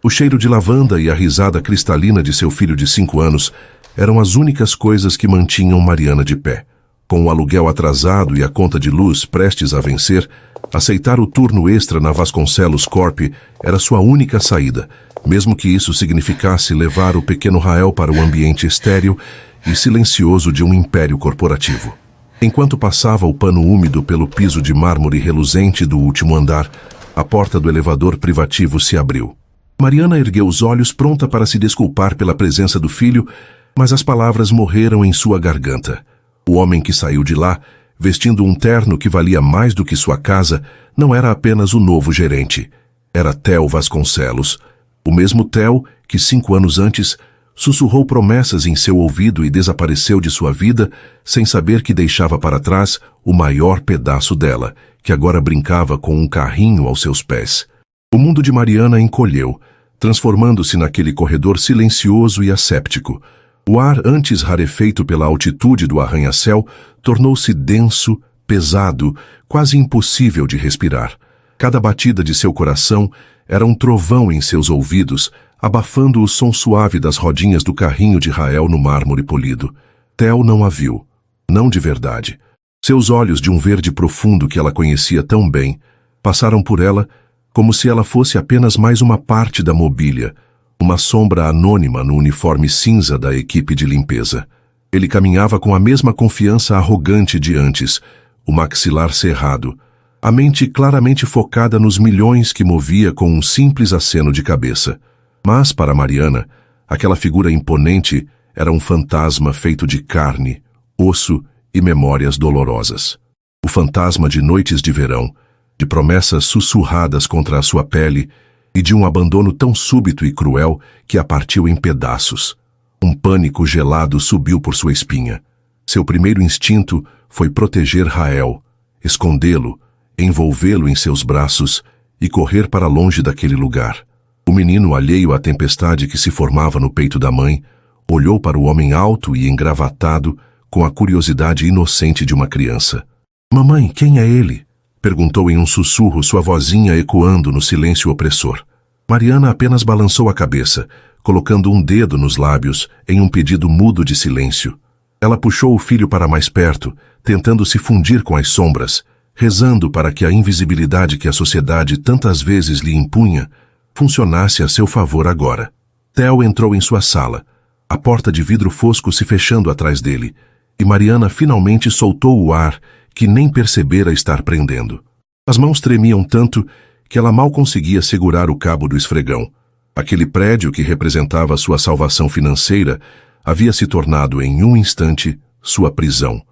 O cheiro de lavanda e a risada cristalina de seu filho de 5 anos eram as únicas coisas que mantinham Mariana de pé. Com o aluguel atrasado e a conta de luz prestes a vencer, aceitar o turno extra na Vasconcelos Corp era sua única saída, mesmo que isso significasse levar o pequeno Rael para o ambiente estéril e silencioso de um império corporativo. Enquanto passava o pano úmido pelo piso de mármore reluzente do último andar, a porta do elevador privativo se abriu. Mariana ergueu os olhos pronta para se desculpar pela presença do filho, mas as palavras morreram em sua garganta. O homem que saiu de lá, vestindo um terno que valia mais do que sua casa, não era apenas o novo gerente. Era Theo Vasconcelos, o mesmo Theo que 5 anos antes sussurrou promessas em seu ouvido e desapareceu de sua vida sem saber que deixava para trás o maior pedaço dela, que agora brincava com um carrinho aos seus pés. O mundo de Mariana encolheu, transformando-se naquele corredor silencioso e asséptico. O ar, antes rarefeito pela altitude do arranha-céu, tornou-se denso, pesado, quase impossível de respirar. Cada batida de seu coração era um trovão em seus ouvidos, abafando o som suave das rodinhas do carrinho de Rael no mármore polido. Theo não a viu. Não de verdade. Seus olhos, de um verde profundo que ela conhecia tão bem, passaram por ela como se ela fosse apenas mais uma parte da mobília, uma sombra anônima no uniforme cinza da equipe de limpeza. Ele caminhava com a mesma confiança arrogante de antes, o maxilar cerrado, a mente claramente focada nos milhões que movia com um simples aceno de cabeça. Mas, para Mariana, aquela figura imponente era um fantasma feito de carne, osso e memórias dolorosas. O fantasma de noites de verão, de promessas sussurradas contra a sua pele e de um abandono tão súbito e cruel que a partiu em pedaços. Um pânico gelado subiu por sua espinha. Seu primeiro instinto foi proteger Rael, escondê-lo, envolvê-lo em seus braços e correr para longe daquele lugar. O menino, alheio à tempestade que se formava no peito da mãe, olhou para o homem alto e engravatado com a curiosidade inocente de uma criança. «Mamãe, quem é ele?» perguntou em um sussurro, sua vozinha ecoando no silêncio opressor. Mariana apenas balançou a cabeça, colocando um dedo nos lábios em um pedido mudo de silêncio. Ela puxou o filho para mais perto, tentando se fundir com as sombras, rezando para que a invisibilidade que a sociedade tantas vezes lhe impunha funcionasse a seu favor agora. Theo entrou em sua sala, a porta de vidro fosco se fechando atrás dele, e Mariana finalmente soltou o ar que nem percebera estar prendendo. As mãos tremiam tanto que ela mal conseguia segurar o cabo do esfregão. Aquele prédio que representava sua salvação financeira havia se tornado em um instante sua prisão.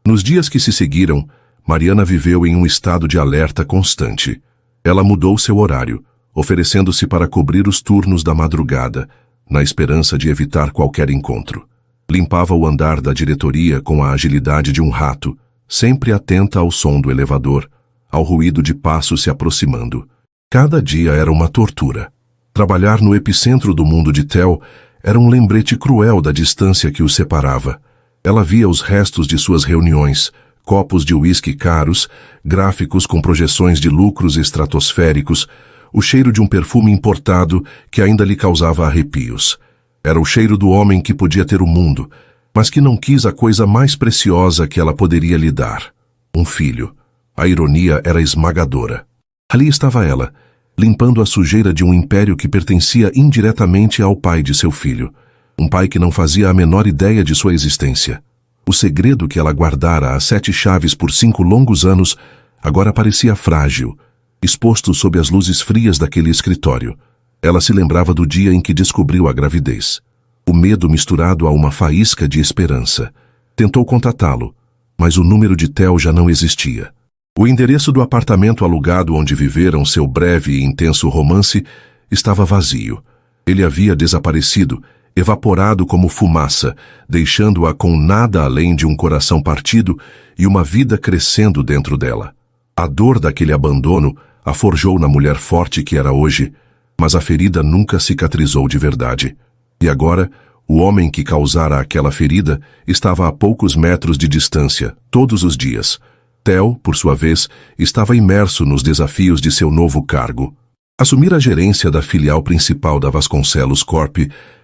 Nos dias que se seguiram, Mariana viveu em um estado de alerta constante. Ela mudou seu horário, oferecendo-se para cobrir os turnos da madrugada, na esperança de evitar qualquer encontro. Limpava o andar da diretoria com a agilidade de um rato, sempre atenta ao som do elevador, ao ruído de passos se aproximando. Cada dia era uma tortura. Trabalhar no epicentro do mundo de Theo era um lembrete cruel da distância que os separava. Ela via os restos de suas reuniões, copos de uísque caros, gráficos com projeções de lucros estratosféricos, o cheiro de um perfume importado que ainda lhe causava arrepios. Era o cheiro do homem que podia ter o mundo, mas que não quis a coisa mais preciosa que ela poderia lhe dar: um filho. A ironia era esmagadora. Ali estava ela, limpando a sujeira de um império que pertencia indiretamente ao pai de seu filho. Um pai que não fazia a menor ideia de sua existência. O segredo que ela guardara a 7 chaves por 5 longos anos agora parecia frágil, exposto sob as luzes frias daquele escritório. Ela se lembrava do dia em que descobriu a gravidez. O medo misturado a uma faísca de esperança. Tentou contatá-lo, mas o número de Theo já não existia. O endereço do apartamento alugado onde viveram seu breve e intenso romance estava vazio. Ele havia desaparecido, evaporado como fumaça, deixando-a com nada além de um coração partido e uma vida crescendo dentro dela. A dor daquele abandono a forjou na mulher forte que era hoje, mas a ferida nunca cicatrizou de verdade. E agora, o homem que causara aquela ferida estava a poucos metros de distância, todos os dias. Theo, por sua vez, estava imerso nos desafios de seu novo cargo. Assumir a gerência da filial principal da Vasconcelos Corp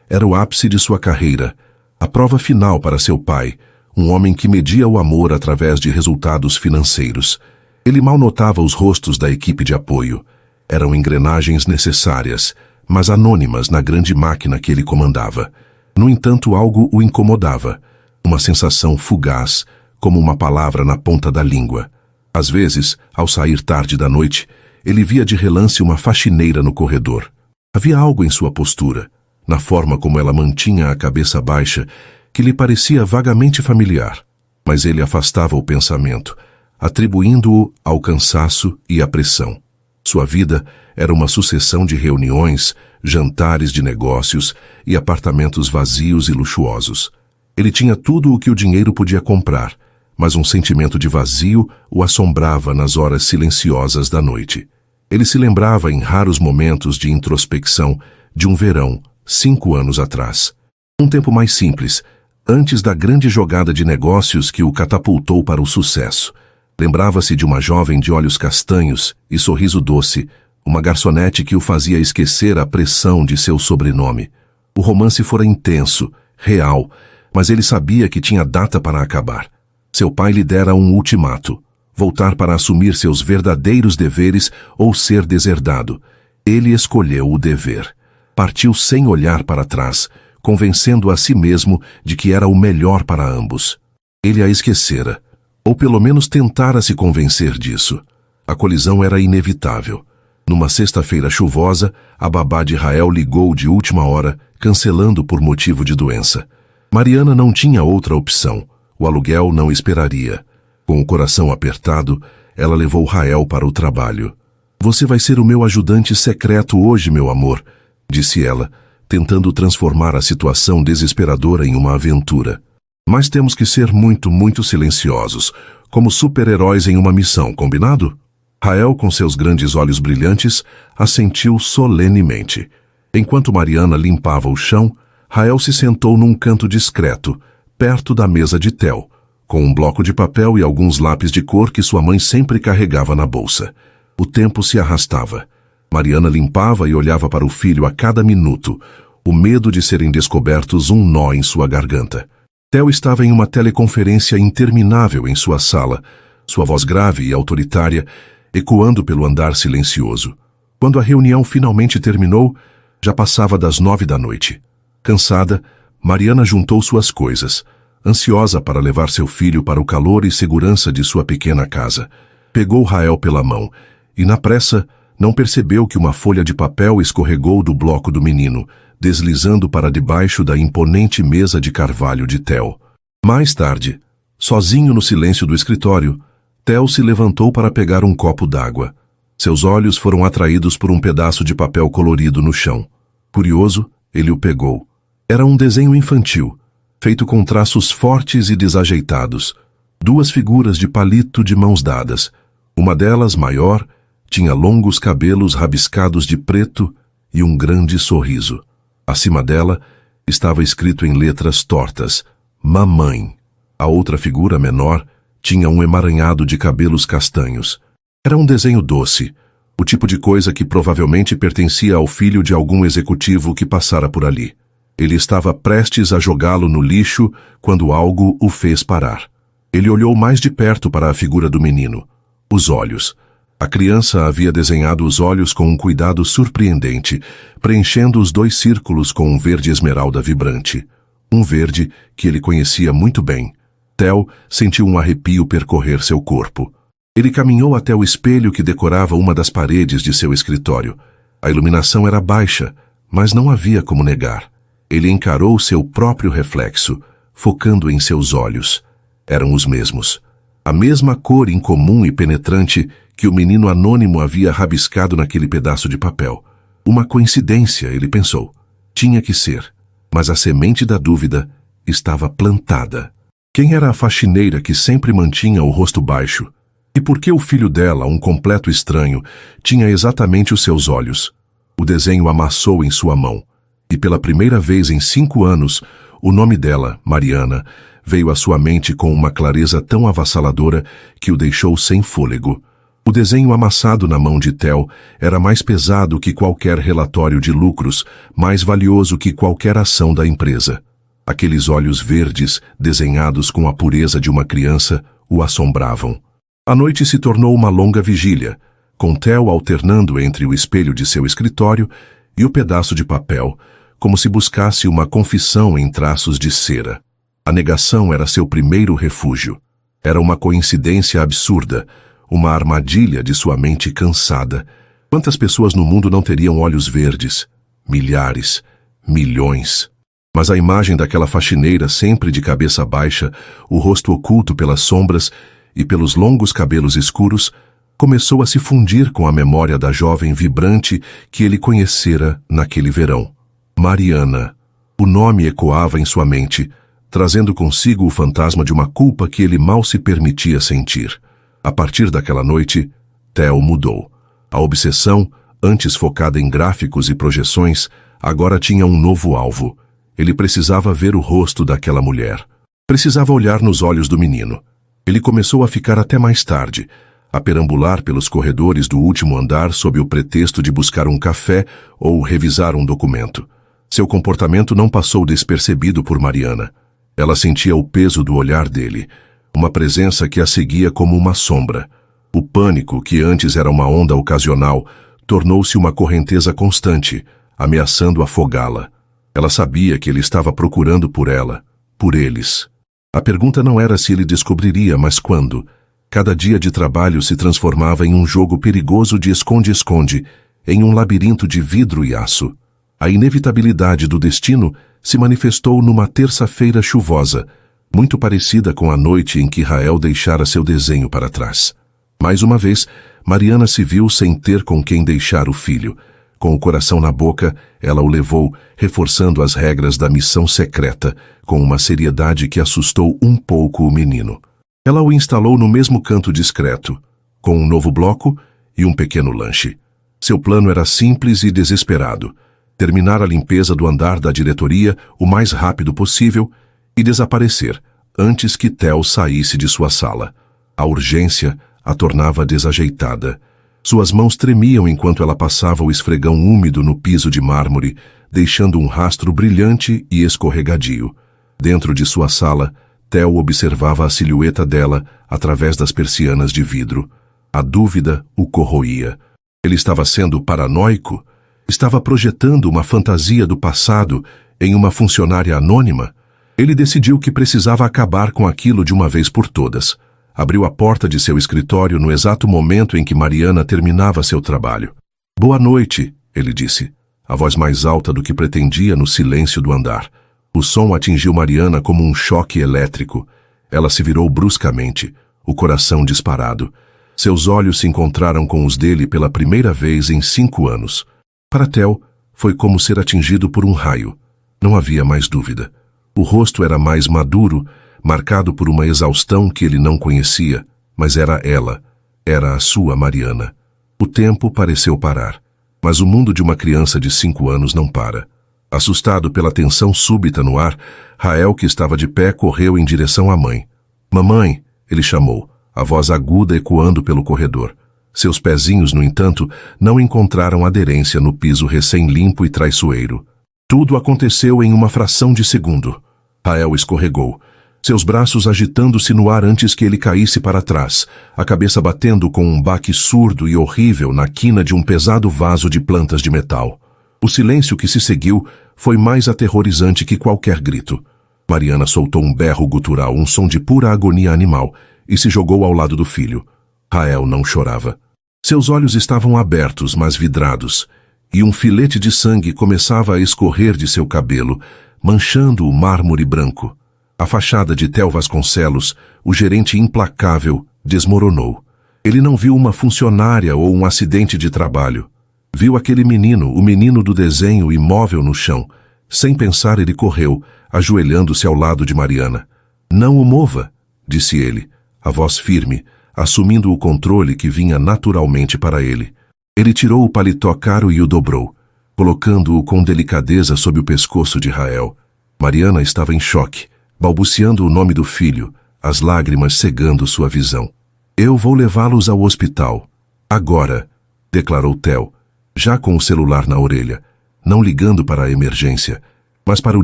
era o ápice de sua carreira, a prova final para seu pai, um homem que media o amor através de resultados financeiros. Ele mal notava os rostos da equipe de apoio. Eram engrenagens necessárias, mas anônimas na grande máquina que ele comandava. No entanto, algo o incomodava, uma sensação fugaz, como uma palavra na ponta da língua. Às vezes, ao sair tarde da noite, ele via de relance uma faxineira no corredor. Havia algo em sua postura, na forma como ela mantinha a cabeça baixa, que lhe parecia vagamente familiar, mas ele afastava o pensamento, atribuindo-o ao cansaço e à pressão. Sua vida era uma sucessão de reuniões, jantares de negócios e apartamentos vazios e luxuosos. Ele tinha tudo o que o dinheiro podia comprar, mas um sentimento de vazio o assombrava nas horas silenciosas da noite. Ele se lembrava em raros momentos de introspecção de um verão, 5 anos atrás. Um tempo mais simples, antes da grande jogada de negócios que o catapultou para o sucesso. Lembrava-se de uma jovem de olhos castanhos e sorriso doce, uma garçonete que o fazia esquecer a pressão de seu sobrenome. O romance fora intenso, real, mas ele sabia que tinha data para acabar. Seu pai lhe dera um ultimato: voltar para assumir seus verdadeiros deveres ou ser deserdado. Ele escolheu o dever. Partiu sem olhar para trás, convencendo a si mesmo de que era o melhor para ambos. Ele a esquecera, ou pelo menos tentara se convencer disso. A colisão era inevitável. Numa sexta-feira chuvosa, a babá de Rael ligou de última hora, cancelando por motivo de doença. Mariana não tinha outra opção. O aluguel não esperaria. Com o coração apertado, ela levou Rael para o trabalho. "Você vai ser o meu ajudante secreto hoje, meu amor", disse ela, tentando transformar a situação desesperadora em uma aventura. "Mas temos que ser muito, muito silenciosos, como super-heróis em uma missão, combinado?" Rael, com seus grandes olhos brilhantes, assentiu solenemente. Enquanto Mariana limpava o chão, Rael se sentou num canto discreto, perto da mesa de Theo, com um bloco de papel e alguns lápis de cor que sua mãe sempre carregava na bolsa. O tempo se arrastava. Mariana limpava e olhava para o filho a cada minuto, o medo de serem descobertos um nó em sua garganta. Theo estava em uma teleconferência interminável em sua sala, sua voz grave e autoritária, ecoando pelo andar silencioso. Quando a reunião finalmente terminou, já passava das 9 da noite. Cansada, Mariana juntou suas coisas, ansiosa para levar seu filho para o calor e segurança de sua pequena casa. Pegou Rael pela mão e, na pressa, não percebeu que uma folha de papel escorregou do bloco do menino, deslizando para debaixo da imponente mesa de carvalho de Theo. Mais tarde, sozinho no silêncio do escritório, Theo se levantou para pegar um copo d'água. Seus olhos foram atraídos por um pedaço de papel colorido no chão. Curioso, ele o pegou. Era um desenho infantil, feito com traços fortes e desajeitados. 2 figuras de palito de mãos dadas. Uma delas, maior, tinha longos cabelos rabiscados de preto e um grande sorriso. Acima dela estava escrito em letras tortas: "Mamãe". A outra figura, menor, tinha um emaranhado de cabelos castanhos. Era um desenho doce, o tipo de coisa que provavelmente pertencia ao filho de algum executivo que passara por ali. Ele estava prestes a jogá-lo no lixo quando algo o fez parar. Ele olhou mais de perto para a figura do menino. Os olhos. A criança havia desenhado os olhos com um cuidado surpreendente, preenchendo os 2 círculos com um verde esmeralda vibrante. Um verde que ele conhecia muito bem. Theo sentiu um arrepio percorrer seu corpo. Ele caminhou até o espelho que decorava uma das paredes de seu escritório. A iluminação era baixa, mas não havia como negar. Ele encarou seu próprio reflexo, focando em seus olhos. Eram os mesmos. A mesma cor incomum e penetrante que o menino anônimo havia rabiscado naquele pedaço de papel. Uma coincidência, ele pensou. Tinha que ser. Mas a semente da dúvida estava plantada. Quem era a faxineira que sempre mantinha o rosto baixo? E por que o filho dela, um completo estranho, tinha exatamente os seus olhos? O desenho amassou em sua mão. E pela primeira vez em 5 anos, o nome dela, Mariana, veio à sua mente com uma clareza tão avassaladora que o deixou sem fôlego. O desenho amassado na mão de Theo era mais pesado que qualquer relatório de lucros, mais valioso que qualquer ação da empresa. Aqueles olhos verdes, desenhados com a pureza de uma criança, o assombravam. A noite se tornou uma longa vigília, com Theo alternando entre o espelho de seu escritório e o pedaço de papel, como se buscasse uma confissão em traços de cera. A negação era seu primeiro refúgio. Era uma coincidência absurda, uma armadilha de sua mente cansada. Quantas pessoas no mundo não teriam olhos verdes? Milhares, milhões. Mas a imagem daquela faxineira sempre de cabeça baixa, o rosto oculto pelas sombras e pelos longos cabelos escuros, começou a se fundir com a memória da jovem vibrante que ele conhecera naquele verão. Mariana. O nome ecoava em sua mente, trazendo consigo o fantasma de uma culpa que ele mal se permitia sentir. A partir daquela noite, Theo mudou. A obsessão, antes focada em gráficos e projeções, agora tinha um novo alvo. Ele precisava ver o rosto daquela mulher. Precisava olhar nos olhos do menino. Ele começou a ficar até mais tarde, a perambular pelos corredores do último andar sob o pretexto de buscar um café ou revisar um documento. Seu comportamento não passou despercebido por Mariana. Ela sentia o peso do olhar dele, uma presença que a seguia como uma sombra. O pânico, que antes era uma onda ocasional, tornou-se uma correnteza constante, ameaçando afogá-la. Ela sabia que ele estava procurando por ela, por eles. A pergunta não era se ele descobriria, mas quando. Cada dia de trabalho se transformava em um jogo perigoso de esconde-esconde, em um labirinto de vidro e aço. A inevitabilidade do destino se manifestou numa terça-feira chuvosa, muito parecida com a noite em que Rael deixara seu desenho para trás. Mais uma vez, Mariana se viu sem ter com quem deixar o filho. Com o coração na boca, ela o levou, reforçando as regras da missão secreta, com uma seriedade que assustou um pouco o menino. Ela o instalou no mesmo canto discreto, com um novo bloco e um pequeno lanche. Seu plano era simples e desesperado: terminar a limpeza do andar da diretoria o mais rápido possível e desaparecer antes que Theo saísse de sua sala. A urgência a tornava desajeitada. Suas mãos tremiam enquanto ela passava o esfregão úmido no piso de mármore, deixando um rastro brilhante e escorregadio. Dentro de sua sala, Theo observava a silhueta dela através das persianas de vidro. A dúvida o corroía. Ele estava sendo paranoico? Estava projetando uma fantasia do passado em uma funcionária anônima? Ele decidiu que precisava acabar com aquilo de uma vez por todas. Abriu a porta de seu escritório no exato momento em que Mariana terminava seu trabalho. "Boa noite", ele disse, a voz mais alta do que pretendia no silêncio do andar. O som atingiu Mariana como um choque elétrico. Ela se virou bruscamente, o coração disparado. Seus olhos se encontraram com os dele pela primeira vez em 5 anos. Para Theo, foi como ser atingido por um raio. Não havia mais dúvida. O rosto era mais maduro, marcado por uma exaustão que ele não conhecia, mas era ela, era a sua Mariana. O tempo pareceu parar, mas o mundo de uma criança de 5 anos não para. Assustado pela tensão súbita no ar, Rael, que estava de pé, correu em direção à mãe. "Mamãe", ele chamou, a voz aguda ecoando pelo corredor. Seus pezinhos, no entanto, não encontraram aderência no piso recém-limpo e traiçoeiro. Tudo aconteceu em uma fração de segundo. Rael escorregou, seus braços agitando-se no ar antes que ele caísse para trás, a cabeça batendo com um baque surdo e horrível na quina de um pesado vaso de plantas de metal. O silêncio que se seguiu foi mais aterrorizante que qualquer grito. Mariana soltou um berro gutural, um som de pura agonia animal, e se jogou ao lado do filho. Rael não chorava. Seus olhos estavam abertos, mas vidrados, e um filete de sangue começava a escorrer de seu cabelo, manchando o mármore branco. A fachada de Theo Vasconcelos, o gerente implacável, desmoronou. Ele não viu uma funcionária ou um acidente de trabalho. Viu aquele menino, o menino do desenho, imóvel no chão. Sem pensar, ele correu, ajoelhando-se ao lado de Mariana. "Não o mova", disse ele, a voz firme, assumindo o controle que vinha naturalmente para ele. Ele tirou o paletó caro e o dobrou, colocando-o com delicadeza sob o pescoço de Rael. Mariana estava em choque, balbuciando o nome do filho, as lágrimas cegando sua visão. "Eu vou levá-los ao hospital", Agora, declarou Theo, já com o celular na orelha, não ligando para a emergência, mas para o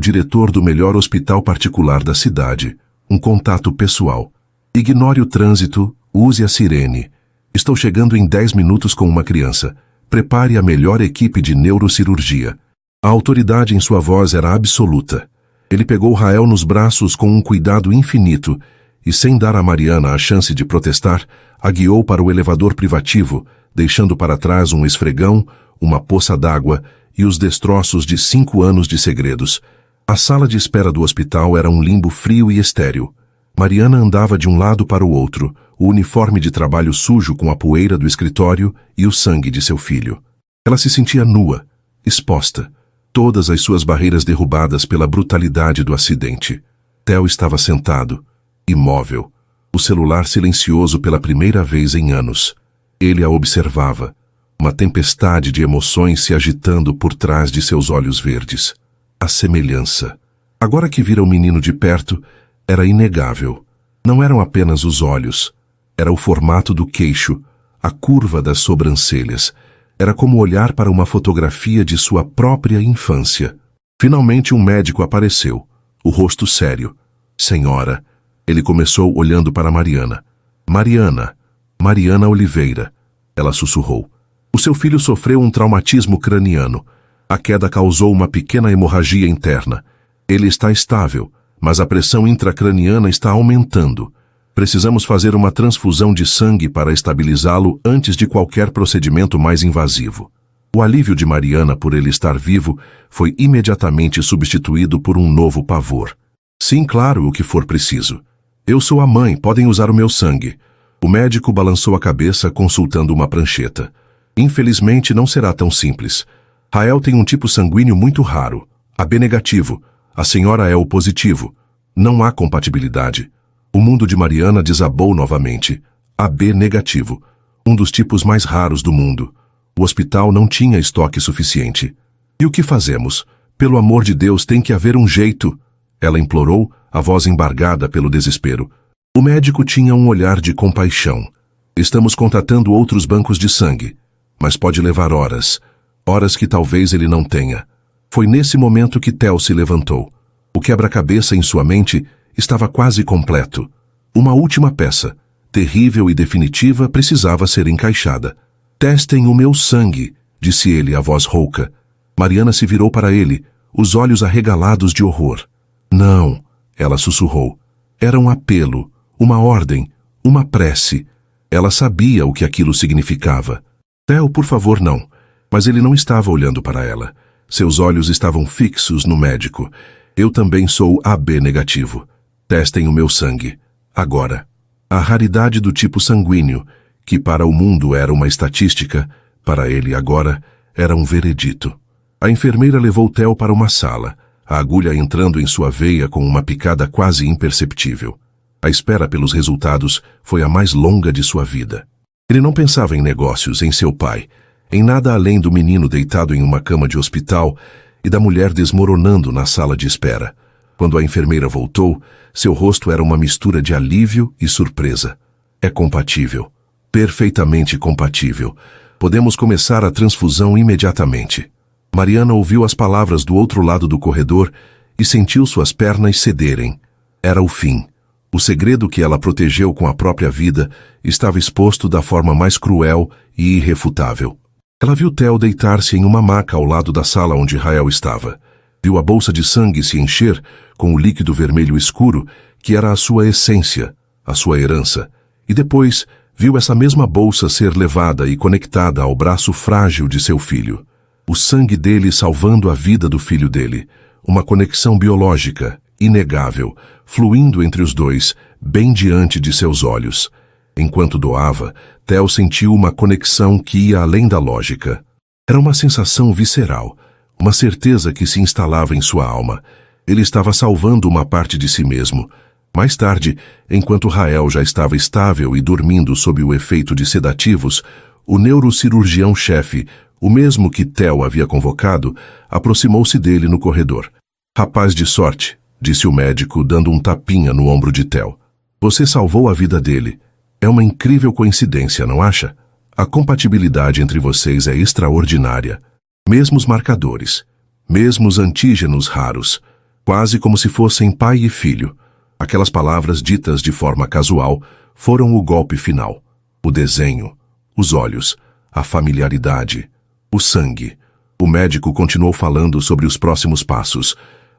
diretor do melhor hospital particular da cidade, um contato pessoal. Ignore o trânsito, use a sirene. Estou chegando em 10 minutos com uma criança. Prepare a melhor equipe de neurocirurgia. A autoridade em sua voz era absoluta. Ele pegou Rael nos braços com um cuidado infinito e, sem dar a Mariana a chance de protestar, a guiou para o elevador privativo, deixando para trás um esfregão, uma poça d'água e os destroços de 5 anos de segredos. A sala de espera do hospital era um limbo frio e estéril. Mariana andava de um lado para o outro, o uniforme de trabalho sujo com a poeira do escritório e o sangue de seu filho. Ela se sentia nua, exposta, todas as suas barreiras derrubadas pela brutalidade do acidente. Theo estava sentado, imóvel, o celular silencioso pela primeira vez em anos. Ele a observava, uma tempestade de emoções se agitando por trás de seus olhos verdes. A semelhança. Agora que vira o menino de perto, era inegável. Não eram apenas os olhos. Era o formato do queixo, a curva das sobrancelhas. Era como olhar para uma fotografia de sua própria infância. Finalmente um médico apareceu, o rosto sério. Senhora, ele começou olhando para Mariana. Mariana Oliveira. Ela sussurrou. O seu filho sofreu um traumatismo craniano. A queda causou uma pequena hemorragia interna. Ele está estável, mas a pressão intracraniana está aumentando. Precisamos fazer uma transfusão de sangue para estabilizá-lo antes de qualquer procedimento mais invasivo. O alívio de Mariana por ele estar vivo foi imediatamente substituído por um novo pavor. Sim, claro, o que for preciso. Eu sou a mãe, podem usar o meu sangue. O médico balançou a cabeça consultando uma prancheta. Infelizmente não será tão simples. Rael tem um tipo sanguíneo muito raro, AB negativo. A senhora é o positivo. Não há compatibilidade. O mundo de Mariana desabou novamente. AB negativo, um dos tipos mais raros do mundo. O hospital não tinha estoque suficiente. E o que fazemos? Pelo amor de Deus, tem que haver um jeito. Ela implorou, a voz embargada pelo desespero. O médico tinha um olhar de compaixão. Estamos contatando outros bancos de sangue, mas pode levar horas. Horas que talvez ele não tenha. Foi nesse momento que Theo se levantou. O quebra-cabeça em sua mente estava quase completo. Uma última peça, terrível e definitiva, precisava ser encaixada. Testem o meu sangue, disse ele, a voz rouca. Mariana se virou para ele, os olhos arregalados de horror. Não, ela sussurrou. Era um apelo, uma ordem, uma prece. Ela sabia o que aquilo significava. Theo, por favor, não. Mas ele não estava olhando para ela. Seus olhos estavam fixos no médico. Eu também sou AB negativo. Testem o meu sangue. Agora. A raridade do tipo sanguíneo, que para o mundo era uma estatística, para ele agora era um veredito. A enfermeira levou Theo para uma sala, a agulha entrando em sua veia com uma picada quase imperceptível. A espera pelos resultados foi a mais longa de sua vida. Ele não pensava em negócios, em seu pai, em nada além do menino deitado em uma cama de hospital e da mulher desmoronando na sala de espera. Quando a enfermeira voltou, seu rosto era uma mistura de alívio e surpresa. É compatível. Perfeitamente compatível. Podemos começar a transfusão imediatamente. Mariana ouviu as palavras do outro lado do corredor e sentiu suas pernas cederem. Era o fim. O segredo que ela protegeu com a própria vida estava exposto da forma mais cruel e irrefutável. Ela viu Theo deitar-se em uma maca ao lado da sala onde Rael estava. Viu a bolsa de sangue se encher com o líquido vermelho escuro que era a sua essência, a sua herança. E depois viu essa mesma bolsa ser levada e conectada ao braço frágil de seu filho. O sangue dele salvando a vida do filho dele. Uma conexão biológica, inegável, fluindo entre os dois, bem diante de seus olhos. Enquanto doava, Theo sentiu uma conexão que ia além da lógica. Era uma sensação visceral, uma certeza que se instalava em sua alma. Ele estava salvando uma parte de si mesmo. Mais tarde, enquanto Rael já estava estável e dormindo sob o efeito de sedativos, o neurocirurgião-chefe, o mesmo que Theo havia convocado, aproximou-se dele no corredor. Rapaz de sorte, disse o médico, dando um tapinha no ombro de Theo. Você salvou a vida dele. É uma incrível coincidência, não acha? A compatibilidade entre vocês é extraordinária. Mesmos marcadores, mesmos antígenos raros, quase como se fossem pai e filho. Aquelas palavras ditas de forma casual foram o golpe final. O desenho, os olhos, a familiaridade, o sangue. O médico continuou falando sobre os próximos passos,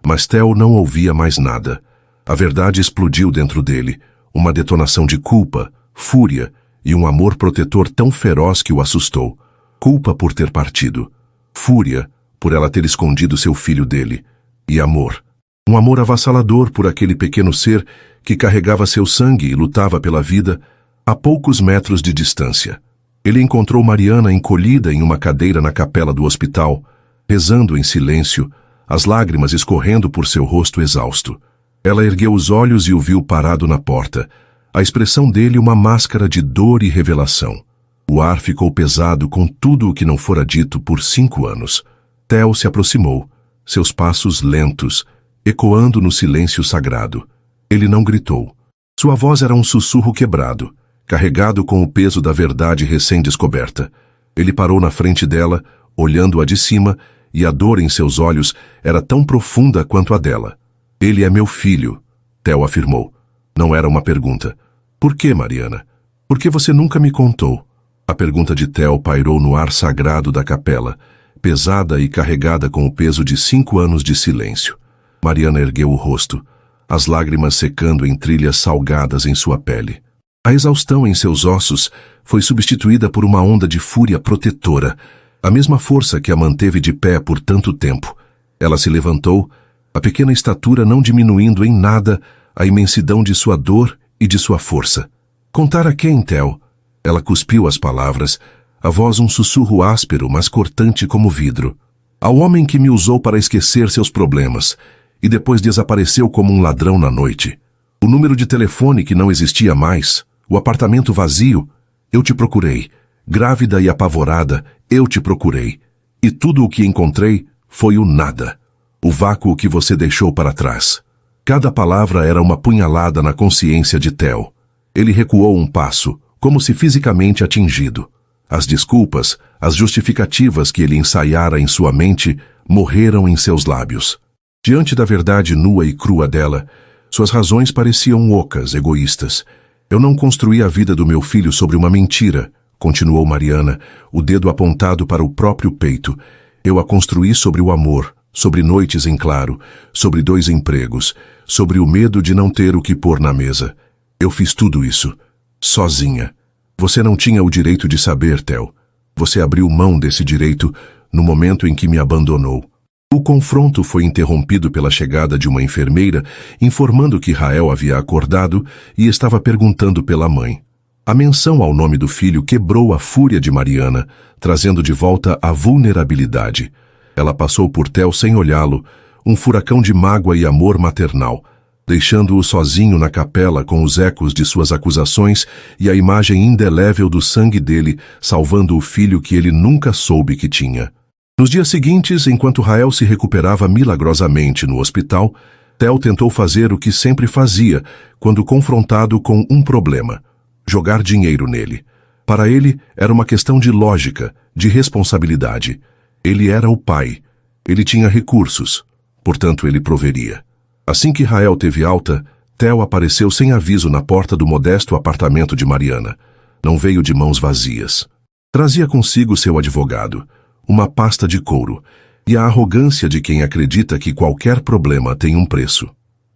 mas Theo não ouvia mais nada. A verdade explodiu dentro dele, uma detonação de culpa, fúria e um amor protetor tão feroz que o assustou. Culpa por ter partido. Fúria por ela ter escondido seu filho dele. E amor. Um amor avassalador por aquele pequeno ser que carregava seu sangue e lutava pela vida a poucos metros de distância. Ele encontrou Mariana encolhida em uma cadeira na capela do hospital, rezando em silêncio, as lágrimas escorrendo por seu rosto exausto. Ela ergueu os olhos e o viu parado na porta, a expressão dele uma máscara de dor e revelação. O ar ficou pesado com tudo o que não fora dito por 5 anos. Theo se aproximou, seus passos lentos, ecoando no silêncio sagrado. Ele não gritou. Sua voz era um sussurro quebrado, carregado com o peso da verdade recém-descoberta. Ele parou na frente dela, olhando-a de cima, e a dor em seus olhos era tão profunda quanto a dela. Ele é meu filho, Theo afirmou. Não era uma pergunta. Por que, Mariana? Por que você nunca me contou? A pergunta de Theo pairou no ar sagrado da capela, pesada e carregada com o peso de 5 anos de silêncio. Mariana ergueu o rosto, as lágrimas secando em trilhas salgadas em sua pele. A exaustão em seus ossos foi substituída por uma onda de fúria protetora, a mesma força que a manteve de pé por tanto tempo. Ela se levantou, a pequena estatura não diminuindo em nada a imensidão de sua dor e de sua força. Contar a quem, Theo? Ela cuspiu as palavras, a voz um sussurro áspero, mas cortante como vidro. Ao homem que me usou para esquecer seus problemas, e depois desapareceu como um ladrão na noite. O número de telefone que não existia mais, o apartamento vazio, eu te procurei. Grávida e apavorada, eu te procurei. E tudo o que encontrei foi o nada. O vácuo que você deixou para trás. Cada palavra era uma punhalada na consciência de Theo. Ele recuou um passo, como se fisicamente atingido. As desculpas, as justificativas que ele ensaiara em sua mente, morreram em seus lábios. Diante da verdade nua e crua dela, suas razões pareciam ocas, egoístas. Eu não construí a vida do meu filho sobre uma mentira, continuou Mariana, o dedo apontado para o próprio peito. Eu a construí sobre o amor, sobre noites em claro, sobre 2 empregos, sobre o medo de não ter o que pôr na mesa. Eu fiz tudo isso, sozinha. Você não tinha o direito de saber, Theo. Você abriu mão desse direito no momento em que me abandonou. O confronto foi interrompido pela chegada de uma enfermeira, informando que Rael havia acordado e estava perguntando pela mãe. A menção ao nome do filho quebrou a fúria de Mariana, trazendo de volta a vulnerabilidade. Ela passou por Theo sem olhá-lo, um furacão de mágoa e amor maternal, deixando-o sozinho na capela com os ecos de suas acusações e a imagem indelével do sangue dele, salvando o filho que ele nunca soube que tinha. Nos dias seguintes, enquanto Rael se recuperava milagrosamente no hospital, Theo tentou fazer o que sempre fazia quando confrontado com um problema: jogar dinheiro nele. Para ele, era uma questão de lógica, de responsabilidade. Ele era o pai. Ele tinha recursos. Portanto, ele proveria. Assim que Rael teve alta, Theo apareceu sem aviso na porta do modesto apartamento de Mariana. Não veio de mãos vazias. Trazia consigo seu advogado, uma pasta de couro, e a arrogância de quem acredita que qualquer problema tem um preço.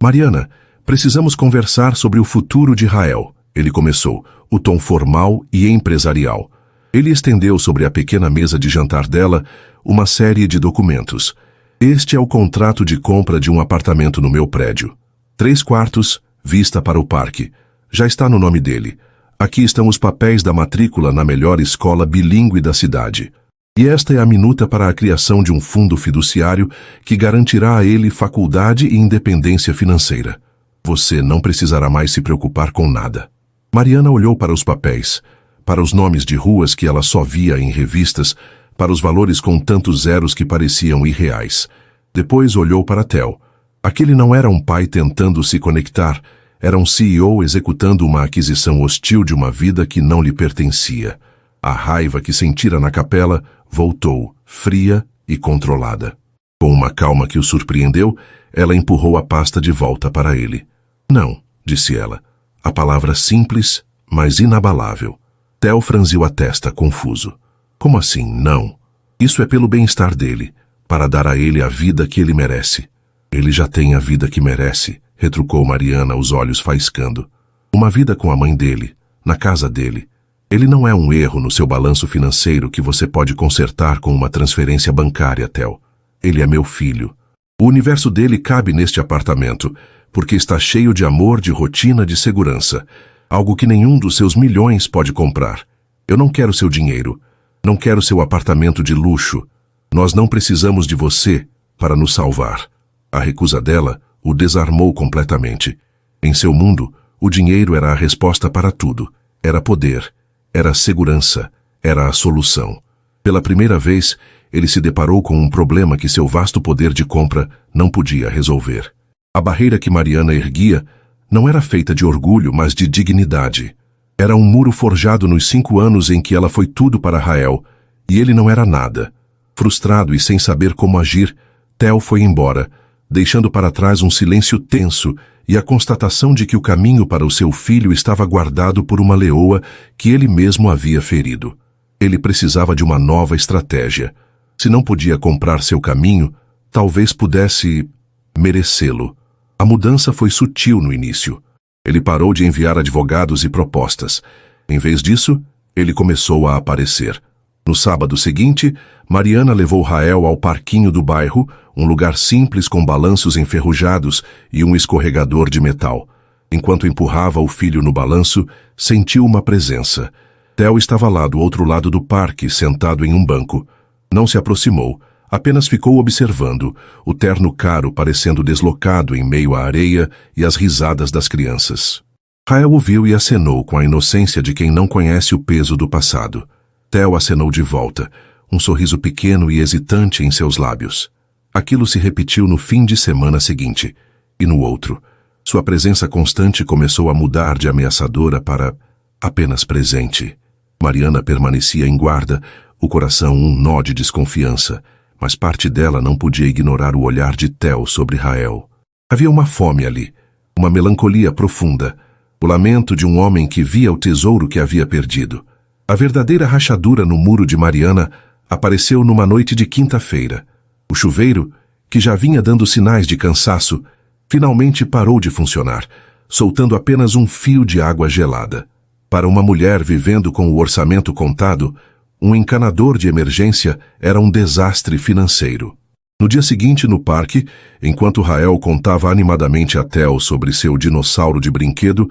Mariana, precisamos conversar sobre o futuro de Rael, ele começou, o tom formal e empresarial. Ele estendeu sobre a pequena mesa de jantar dela uma série de documentos. Este é o contrato de compra de um apartamento no meu prédio. 3 quartos, vista para o parque. Já está no nome dele. Aqui estão os papéis da matrícula na melhor escola bilíngue da cidade. E esta é a minuta para a criação de um fundo fiduciário que garantirá a ele faculdade e independência financeira. Você não precisará mais se preocupar com nada. Mariana olhou para os papéis, para os nomes de ruas que ela só via em revistas, para os valores com tantos zeros que pareciam irreais. Depois olhou para Theo. Aquele não era um pai tentando se conectar, era um CEO executando uma aquisição hostil de uma vida que não lhe pertencia. A raiva que sentira na capela voltou, fria e controlada. Com uma calma que o surpreendeu, ela empurrou a pasta de volta para ele. Não, disse ela. A palavra simples, mas inabalável. Theo franziu a testa, confuso. Como assim, não? Isso é pelo bem-estar dele, para dar a ele a vida que ele merece. Ele já tem a vida que merece, retrucou Mariana, os olhos faiscando. Uma vida com a mãe dele, na casa dele. Ele não é um erro no seu balanço financeiro que você pode consertar com uma transferência bancária, Theo. Ele é meu filho. O universo dele cabe neste apartamento, porque está cheio de amor, de rotina, de segurança. Algo que nenhum dos seus milhões pode comprar. Eu não quero seu dinheiro. Não quero seu apartamento de luxo. Nós não precisamos de você para nos salvar. A recusa dela o desarmou completamente. Em seu mundo, o dinheiro era a resposta para tudo. Era poder. Era segurança. Era a solução. Pela primeira vez, ele se deparou com um problema que seu vasto poder de compra não podia resolver. A barreira que Mariana erguia não era feita de orgulho, mas de dignidade. Era um muro forjado nos 5 anos em que ela foi tudo para Rael, e ele não era nada. Frustrado e sem saber como agir, Theo foi embora, deixando para trás um silêncio tenso e a constatação de que o caminho para o seu filho estava guardado por uma leoa que ele mesmo havia ferido. Ele precisava de uma nova estratégia. Se não podia comprar seu caminho, talvez pudesse merecê-lo. A mudança foi sutil no início. Ele parou de enviar advogados e propostas. Em vez disso, ele começou a aparecer. No sábado seguinte, Mariana levou Rael ao parquinho do bairro, um lugar simples com balanços enferrujados e um escorregador de metal. Enquanto empurrava o filho no balanço, sentiu uma presença. Theo estava lá do outro lado do parque, sentado em um banco. Não se aproximou, apenas ficou observando, o terno caro parecendo deslocado em meio à areia e as risadas das crianças. Rael o viu e acenou com a inocência de quem não conhece o peso do passado. Theo acenou de volta, um sorriso pequeno e hesitante em seus lábios. Aquilo se repetiu no fim de semana seguinte, e no outro. Sua presença constante começou a mudar de ameaçadora para apenas presente. Mariana permanecia em guarda, o coração um nó de desconfiança, mas parte dela não podia ignorar o olhar de Theo sobre Rael. Havia uma fome ali, uma melancolia profunda, o lamento de um homem que via o tesouro que havia perdido. A verdadeira rachadura no muro de Mariana apareceu numa noite de quinta-feira. O chuveiro, que já vinha dando sinais de cansaço, finalmente parou de funcionar, soltando apenas um fio de água gelada. Para uma mulher vivendo com o orçamento contado, um encanador de emergência era um desastre financeiro. No dia seguinte, no parque, enquanto Rael contava animadamente a Theo sobre seu dinossauro de brinquedo,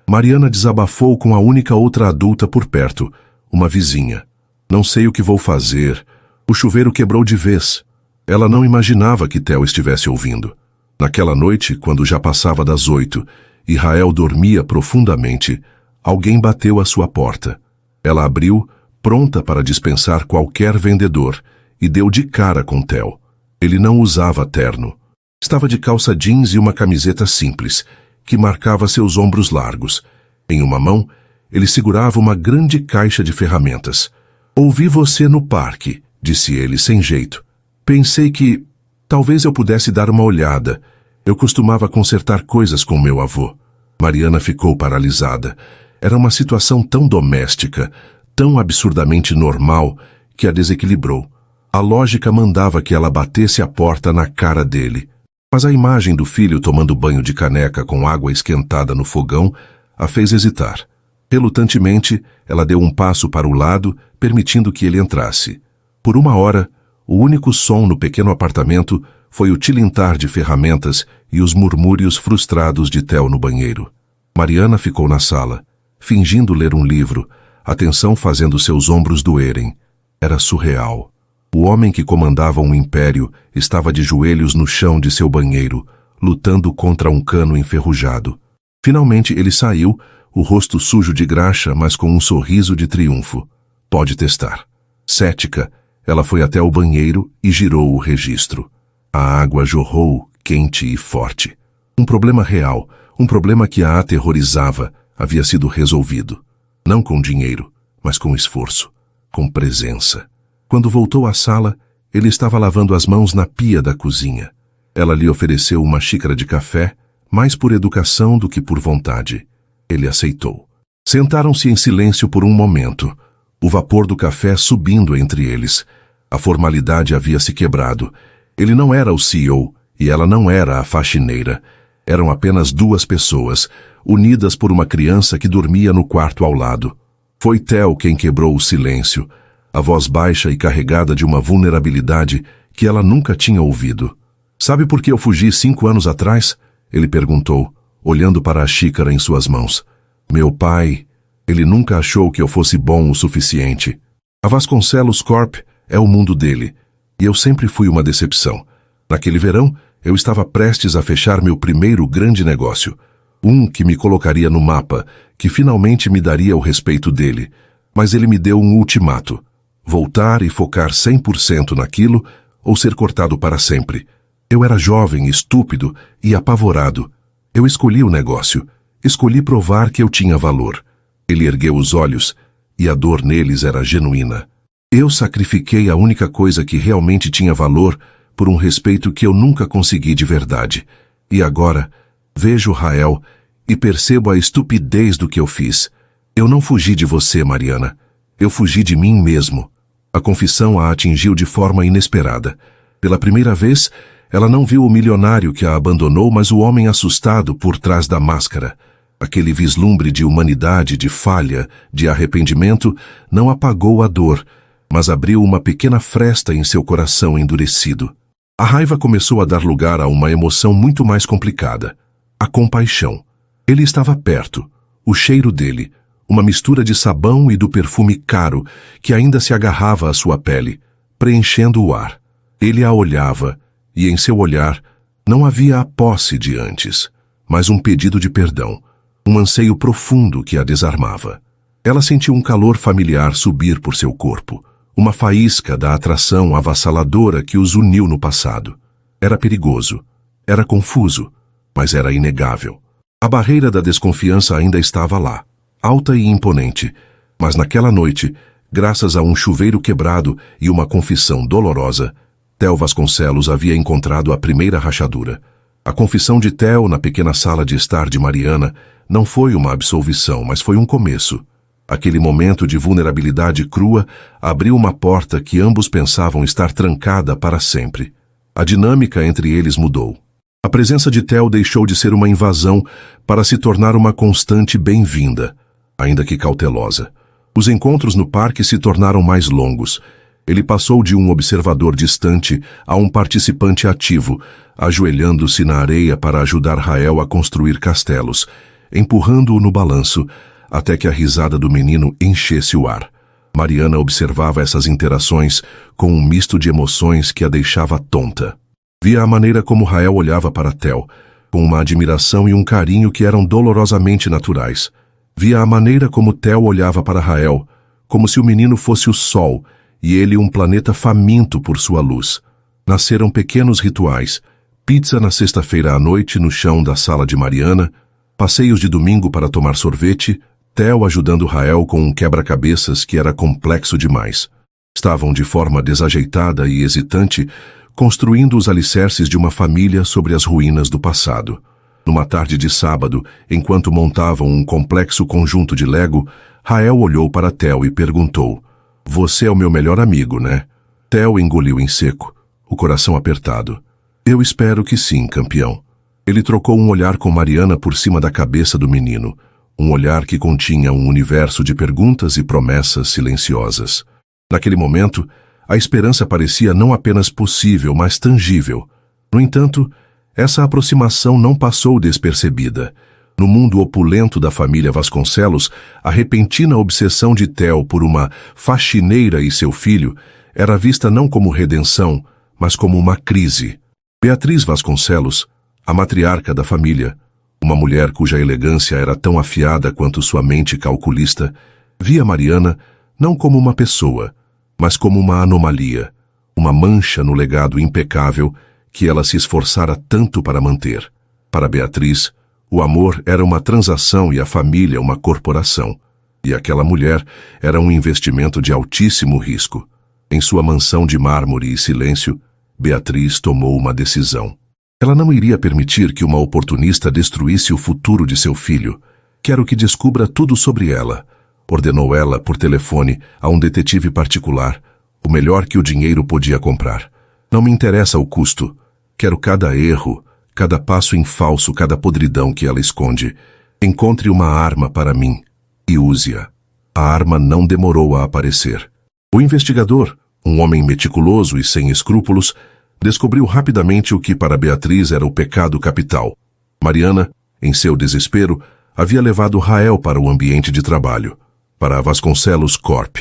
Mariana desabafou com a única outra adulta por perto, uma vizinha. Não sei o que vou fazer. O chuveiro quebrou de vez. Ela não imaginava que Theo estivesse ouvindo. Naquela noite, quando já passava das 8 e Rael dormia profundamente, alguém bateu à sua porta. Ela abriu, pronta para dispensar qualquer vendedor, e deu de cara com Theo. Ele não usava terno. Estava de calça jeans e uma camiseta simples, que marcava seus ombros largos. Em uma mão, ele segurava uma grande caixa de ferramentas. Ouvi você no parque, disse ele sem jeito. Pensei que talvez eu pudesse dar uma olhada. Eu costumava consertar coisas com meu avô. Mariana ficou paralisada. Era uma situação tão doméstica, tão absurdamente normal, que a desequilibrou. A lógica mandava que ela batesse a porta na cara dele. Mas a imagem do filho tomando banho de caneca com água esquentada no fogão a fez hesitar. Relutantemente, ela deu um passo para o lado, permitindo que ele entrasse. Por uma hora, o único som no pequeno apartamento foi o tilintar de ferramentas e os murmúrios frustrados de Theo no banheiro. Mariana ficou na sala, fingindo ler um livro, a tensão fazendo seus ombros doerem. Era surreal. O homem que comandava um império estava de joelhos no chão de seu banheiro, lutando contra um cano enferrujado. Finalmente ele saiu, o rosto sujo de graxa, mas com um sorriso de triunfo. Pode testar. Cética, ela foi até o banheiro e girou o registro. A água jorrou, quente e forte. Um problema real, um problema que a aterrorizava, havia sido resolvido. Não com dinheiro, mas com esforço. com presença. Quando voltou à sala, ele estava lavando as mãos na pia da cozinha. Ela lhe ofereceu uma xícara de café, mais por educação do que por vontade. Ele aceitou. Sentaram-se em silêncio por um momento, o vapor do café subindo entre eles. A formalidade havia se quebrado. Ele não era o CEO e ela não era a faxineira. Eram apenas duas pessoas, unidas por uma criança que dormia no quarto ao lado. Foi Theo quem quebrou o silêncio, a voz baixa e carregada de uma vulnerabilidade que ela nunca tinha ouvido. "Sabe por que eu fugi 5 anos atrás?" Ele perguntou, olhando para a xícara em suas mãos. "Meu pai, ele nunca achou que eu fosse bom o suficiente. A Vasconcelos Corp é o mundo dele, e eu sempre fui uma decepção. Naquele verão, eu estava prestes a fechar meu primeiro grande negócio. Um que me colocaria no mapa, que finalmente me daria o respeito dele. Mas ele me deu um ultimato: voltar e focar 100% naquilo ou ser cortado para sempre. Eu era jovem, estúpido e apavorado. Eu escolhi o negócio. Escolhi provar que eu tinha valor." Ele ergueu os olhos, e a dor neles era genuína. "Eu sacrifiquei a única coisa que realmente tinha valor por um respeito que eu nunca consegui de verdade. E agora, vejo Rael e percebo a estupidez do que eu fiz. Eu não fugi de você, Mariana. Eu fugi de mim mesmo." A confissão a atingiu de forma inesperada. Pela primeira vez, ela não viu o milionário que a abandonou, mas o homem assustado por trás da máscara. Aquele vislumbre de humanidade, de falha, de arrependimento, não apagou a dor, mas abriu uma pequena fresta em seu coração endurecido. A raiva começou a dar lugar a uma emoção muito mais complicada: a compaixão. Ele estava perto, o cheiro dele, uma mistura de sabão e do perfume caro que ainda se agarrava à sua pele, preenchendo o ar. Ele a olhava, e em seu olhar não havia a posse de antes, mas um pedido de perdão, um anseio profundo que a desarmava. Ela sentiu um calor familiar subir por seu corpo, uma faísca da atração avassaladora que os uniu no passado. Era perigoso, era confuso, mas era inegável. A barreira da desconfiança ainda estava lá, alta e imponente, mas naquela noite, graças a um chuveiro quebrado e uma confissão dolorosa, Theo Vasconcelos havia encontrado a primeira rachadura. A confissão de Theo na pequena sala de estar de Mariana não foi uma absolvição, mas foi um começo. Aquele momento de vulnerabilidade crua abriu uma porta que ambos pensavam estar trancada para sempre. A dinâmica entre eles mudou. A presença de Theo deixou de ser uma invasão para se tornar uma constante bem-vinda, ainda que cautelosa. Os encontros no parque se tornaram mais longos. Ele passou de um observador distante a um participante ativo, ajoelhando-se na areia para ajudar Rael a construir castelos, empurrando-o no balanço, até que a risada do menino enchesse o ar. Mariana observava essas interações com um misto de emoções que a deixava tonta. Via a maneira como Rael olhava para Theo, com uma admiração e um carinho que eram dolorosamente naturais. Via a maneira como Theo olhava para Rael, como se o menino fosse o sol e ele um planeta faminto por sua luz. Nasceram pequenos rituais: pizza na sexta-feira à noite no chão da sala de Mariana, passeios de domingo para tomar sorvete, Theo ajudando Rael com um quebra-cabeças que era complexo demais. Estavam de forma desajeitada e hesitante, construindo os alicerces de uma família sobre as ruínas do passado. Numa tarde de sábado, enquanto montavam um complexo conjunto de Lego, Rael olhou para Theo e perguntou: "Você é o meu melhor amigo, né?" Theo engoliu em seco, o coração apertado. "Eu espero que sim, campeão." Ele trocou um olhar com Mariana por cima da cabeça do menino, um olhar que continha um universo de perguntas e promessas silenciosas. Naquele momento, a esperança parecia não apenas possível, mas tangível. No entanto, essa aproximação não passou despercebida. No mundo opulento da família Vasconcelos, a repentina obsessão de Theo por uma faxineira e seu filho era vista não como redenção, mas como uma crise. Beatriz Vasconcelos, a matriarca da família, uma mulher cuja elegância era tão afiada quanto sua mente calculista, via Mariana não como uma pessoa, mas como uma anomalia, uma mancha no legado impecável que ela se esforçara tanto para manter. Para Beatriz, o amor era uma transação e a família uma corporação. E aquela mulher era um investimento de altíssimo risco. Em sua mansão de mármore e silêncio, Beatriz tomou uma decisão. Ela não iria permitir que uma oportunista destruísse o futuro de seu filho. Quero que descubra tudo sobre ela, ordenou ela por telefone a um detetive particular, o melhor que o dinheiro podia comprar. Não me interessa o custo. Quero cada erro, cada passo em falso, cada podridão que ela esconde. Encontre uma arma para mim e use-a. A arma não demorou a aparecer. O investigador, um homem meticuloso e sem escrúpulos, descobriu rapidamente o que para Beatriz era o pecado capital. Mariana, em seu desespero, havia levado Rael para o ambiente de trabalho, para a Vasconcelos Corp,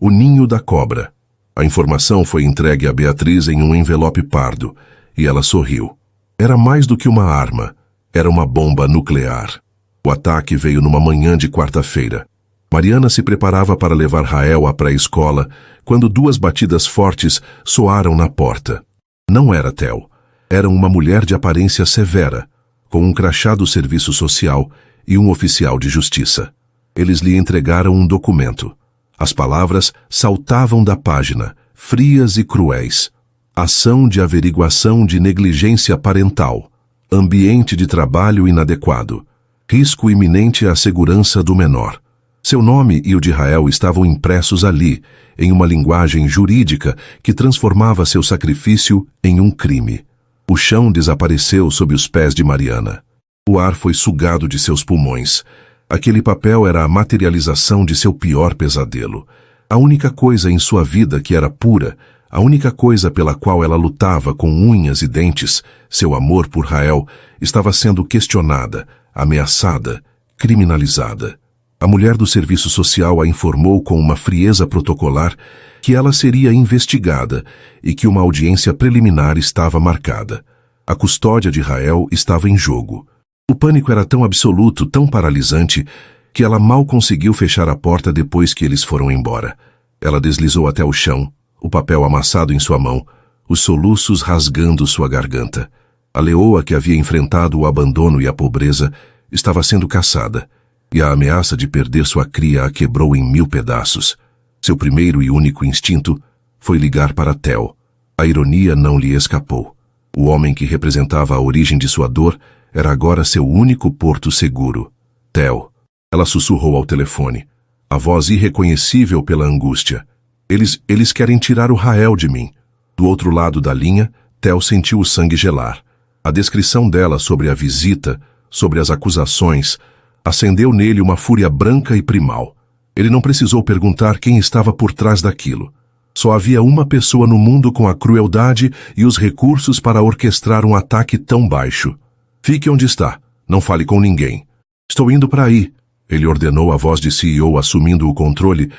o ninho da cobra. A informação foi entregue a Beatriz em um envelope pardo, e ela sorriu. Era mais do que uma arma, era uma bomba nuclear. O ataque veio numa manhã de quarta-feira. Mariana se preparava para levar Rael à pré-escola, quando duas batidas fortes soaram na porta. Não era Theo. Era uma mulher de aparência severa, com um crachá do serviço social e um oficial de justiça. Eles lhe entregaram um documento. As palavras saltavam da página, frias e cruéis. Ação de averiguação de negligência parental. Ambiente de trabalho inadequado. Risco iminente à segurança do menor. Seu nome e o de Rael estavam impressos ali, em uma linguagem jurídica que transformava seu sacrifício em um crime. O chão desapareceu sob os pés de Mariana. O ar foi sugado de seus pulmões. Aquele papel era a materialização de seu pior pesadelo. A única coisa em sua vida que era pura, a única coisa pela qual ela lutava com unhas e dentes, seu amor por Rael, estava sendo questionada, ameaçada, criminalizada. A mulher do serviço social a informou com uma frieza protocolar que ela seria investigada e que uma audiência preliminar estava marcada. A custódia de Rael estava em jogo. O pânico era tão absoluto, tão paralisante, que ela mal conseguiu fechar a porta depois que eles foram embora. Ela deslizou até o chão, o papel amassado em sua mão, os soluços rasgando sua garganta. A leoa que havia enfrentado o abandono e a pobreza estava sendo caçada, e a ameaça de perder sua cria a quebrou em 1000 pedaços. Seu primeiro e único instinto foi ligar para Theo. A ironia não lhe escapou. O homem que representava a origem de sua dor era agora seu único porto seguro. Theo. Ela sussurrou ao telefone, a voz irreconhecível pela angústia. Eles querem tirar o Rael de mim. Do outro lado da linha, Theo sentiu o sangue gelar. A descrição dela sobre a visita, sobre as acusações, acendeu nele uma fúria branca e primal. Ele não precisou perguntar quem estava por trás daquilo. Só havia uma pessoa no mundo com a crueldade e os recursos para orquestrar um ataque tão baixo. Fique onde está. Não fale com ninguém. Estou indo para aí. Ele ordenou a voz de CEO assumindo o controle,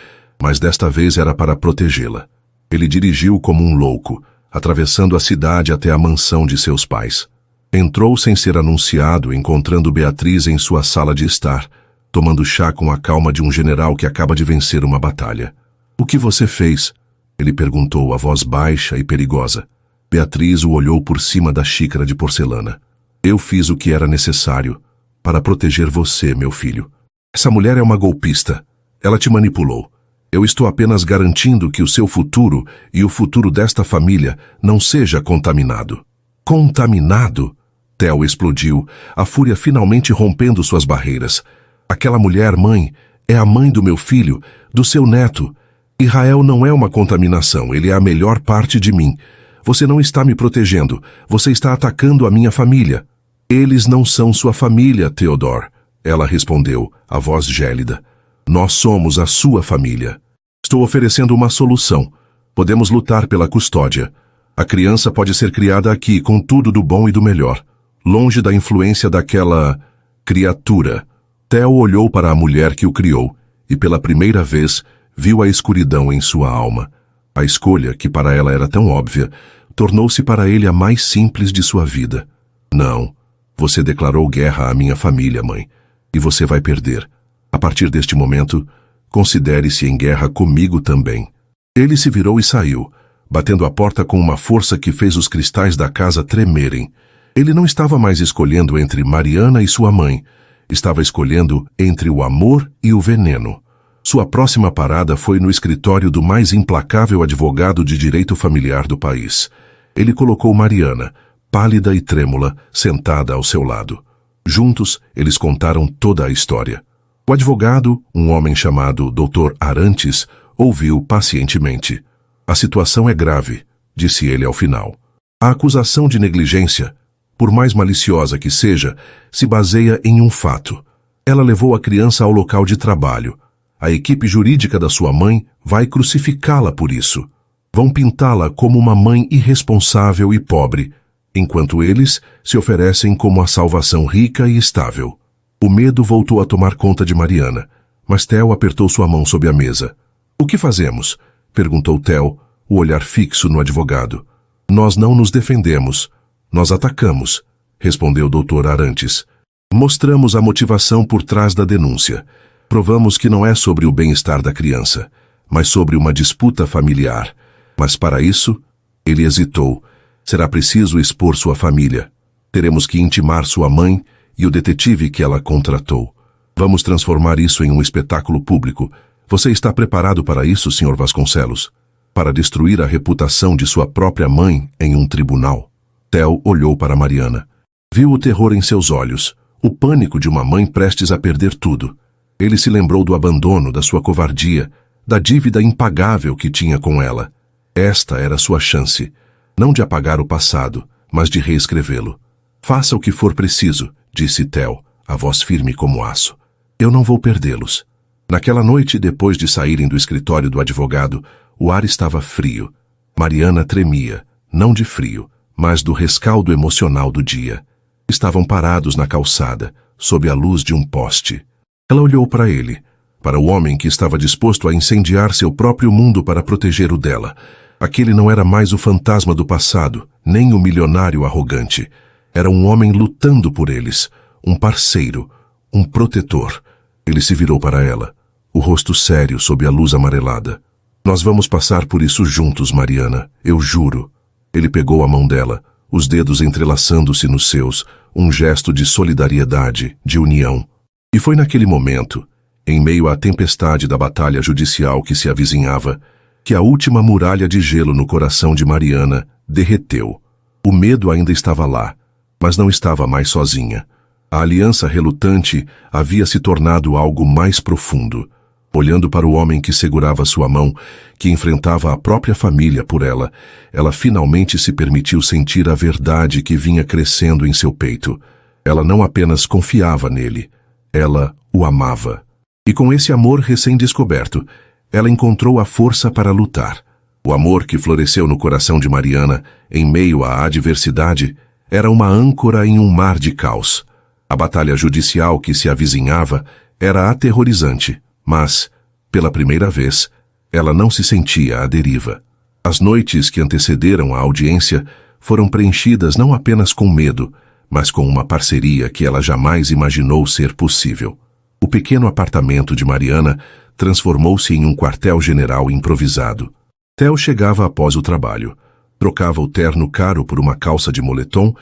mas desta vez era para protegê-la. Ele dirigiu como um louco, atravessando a cidade até a mansão de seus pais. Entrou sem ser anunciado, encontrando Beatriz em sua sala de estar, tomando chá com a calma de um general que acaba de vencer uma batalha. O que você fez? Ele perguntou, a voz baixa e perigosa. Beatriz o olhou por cima da xícara de porcelana. Eu fiz o que era necessário para proteger você, meu filho. Essa mulher é uma golpista. Ela te manipulou. Eu estou apenas garantindo que o seu futuro e o futuro desta família não seja contaminado. Contaminado? Theo explodiu, a fúria finalmente rompendo suas barreiras. Aquela mulher, mãe, é a mãe do meu filho, do seu neto. Israel não é uma contaminação, ele é a melhor parte de mim. Você não está me protegendo, você está atacando a minha família. Eles não são sua família, Theodore. Ela respondeu, a voz gélida. Nós somos a sua família. Estou oferecendo uma solução. Podemos lutar pela custódia. A criança pode ser criada aqui com tudo do bom e do melhor, longe da influência daquela criatura. Theo olhou para a mulher que o criou e pela primeira vez viu a escuridão em sua alma. A escolha, que para ela era tão óbvia, tornou-se para ele a mais simples de sua vida. Não, você declarou guerra à minha família, mãe, e você vai perder. A partir deste momento, considere-se em guerra comigo também. Ele se virou e saiu, batendo a porta com uma força que fez os cristais da casa tremerem. Ele não estava mais escolhendo entre Mariana e sua mãe. Estava escolhendo entre o amor e o veneno. Sua próxima parada foi no escritório do mais implacável advogado de direito familiar do país. Ele colocou Mariana, pálida e trêmula, sentada ao seu lado. Juntos, eles contaram toda a história. O advogado, um homem chamado Dr. Arantes, ouviu pacientemente. A situação é grave, disse ele ao final. A acusação de negligência, por mais maliciosa que seja, se baseia em um fato. Ela levou a criança ao local de trabalho. A equipe jurídica da sua mãe vai crucificá-la por isso. Vão pintá-la como uma mãe irresponsável e pobre, enquanto eles se oferecem como a salvação rica e estável. O medo voltou a tomar conta de Mariana, mas Theo apertou sua mão sob a mesa. O que fazemos? Perguntou Theo, o olhar fixo no advogado. Nós não nos defendemos, nós atacamos, respondeu o Dr. Arantes. Mostramos a motivação por trás da denúncia. Provamos que não é sobre o bem-estar da criança, mas sobre uma disputa familiar. Mas para isso, ele hesitou. Será preciso expor sua família. Teremos que intimar sua mãe e o detetive que ela contratou. Vamos transformar isso em um espetáculo público. Você está preparado para isso, Sr. Vasconcelos? Para destruir a reputação de sua própria mãe em um tribunal? Theo olhou para Mariana. Viu o terror em seus olhos, o pânico de uma mãe prestes a perder tudo. Ele se lembrou do abandono, da sua covardia, da dívida impagável que tinha com ela. Esta era sua chance, não de apagar o passado, mas de reescrevê-lo. Faça o que for preciso, disse Theo, a voz firme como aço. Eu não vou perdê-los. Naquela noite, depois de saírem do escritório do advogado, o ar estava frio. Mariana tremia, não de frio, mas do rescaldo emocional do dia. Estavam parados na calçada, sob a luz de um poste. Ela olhou para ele, para o homem que estava disposto a incendiar seu próprio mundo para proteger o dela. Aquele não era mais o fantasma do passado, nem o milionário arrogante. Era um homem lutando por eles, um parceiro, um protetor. Ele se virou para ela, o rosto sério sob a luz amarelada. Nós vamos passar por isso juntos, Mariana, eu juro. Ele pegou a mão dela, os dedos entrelaçando-se nos seus, um gesto de solidariedade, de união. E foi naquele momento, em meio à tempestade da batalha judicial que se avizinhava, que a última muralha de gelo no coração de Mariana derreteu. O medo ainda estava lá, mas não estava mais sozinha. A aliança relutante havia se tornado algo mais profundo. Olhando para o homem que segurava sua mão, que enfrentava a própria família por ela, ela finalmente se permitiu sentir a verdade que vinha crescendo em seu peito. Ela não apenas confiava nele, ela o amava. E com esse amor recém-descoberto, ela encontrou a força para lutar. O amor que floresceu no coração de Mariana, em meio à adversidade, era uma âncora em um mar de caos. A batalha judicial que se avizinhava era aterrorizante, mas, pela primeira vez, ela não se sentia à deriva. As noites que antecederam a audiência foram preenchidas não apenas com medo, mas com uma parceria que ela jamais imaginou ser possível. O pequeno apartamento de Mariana transformou-se em um quartel-general improvisado. Theo chegava após o trabalho, trocava o terno caro por uma calça de moletom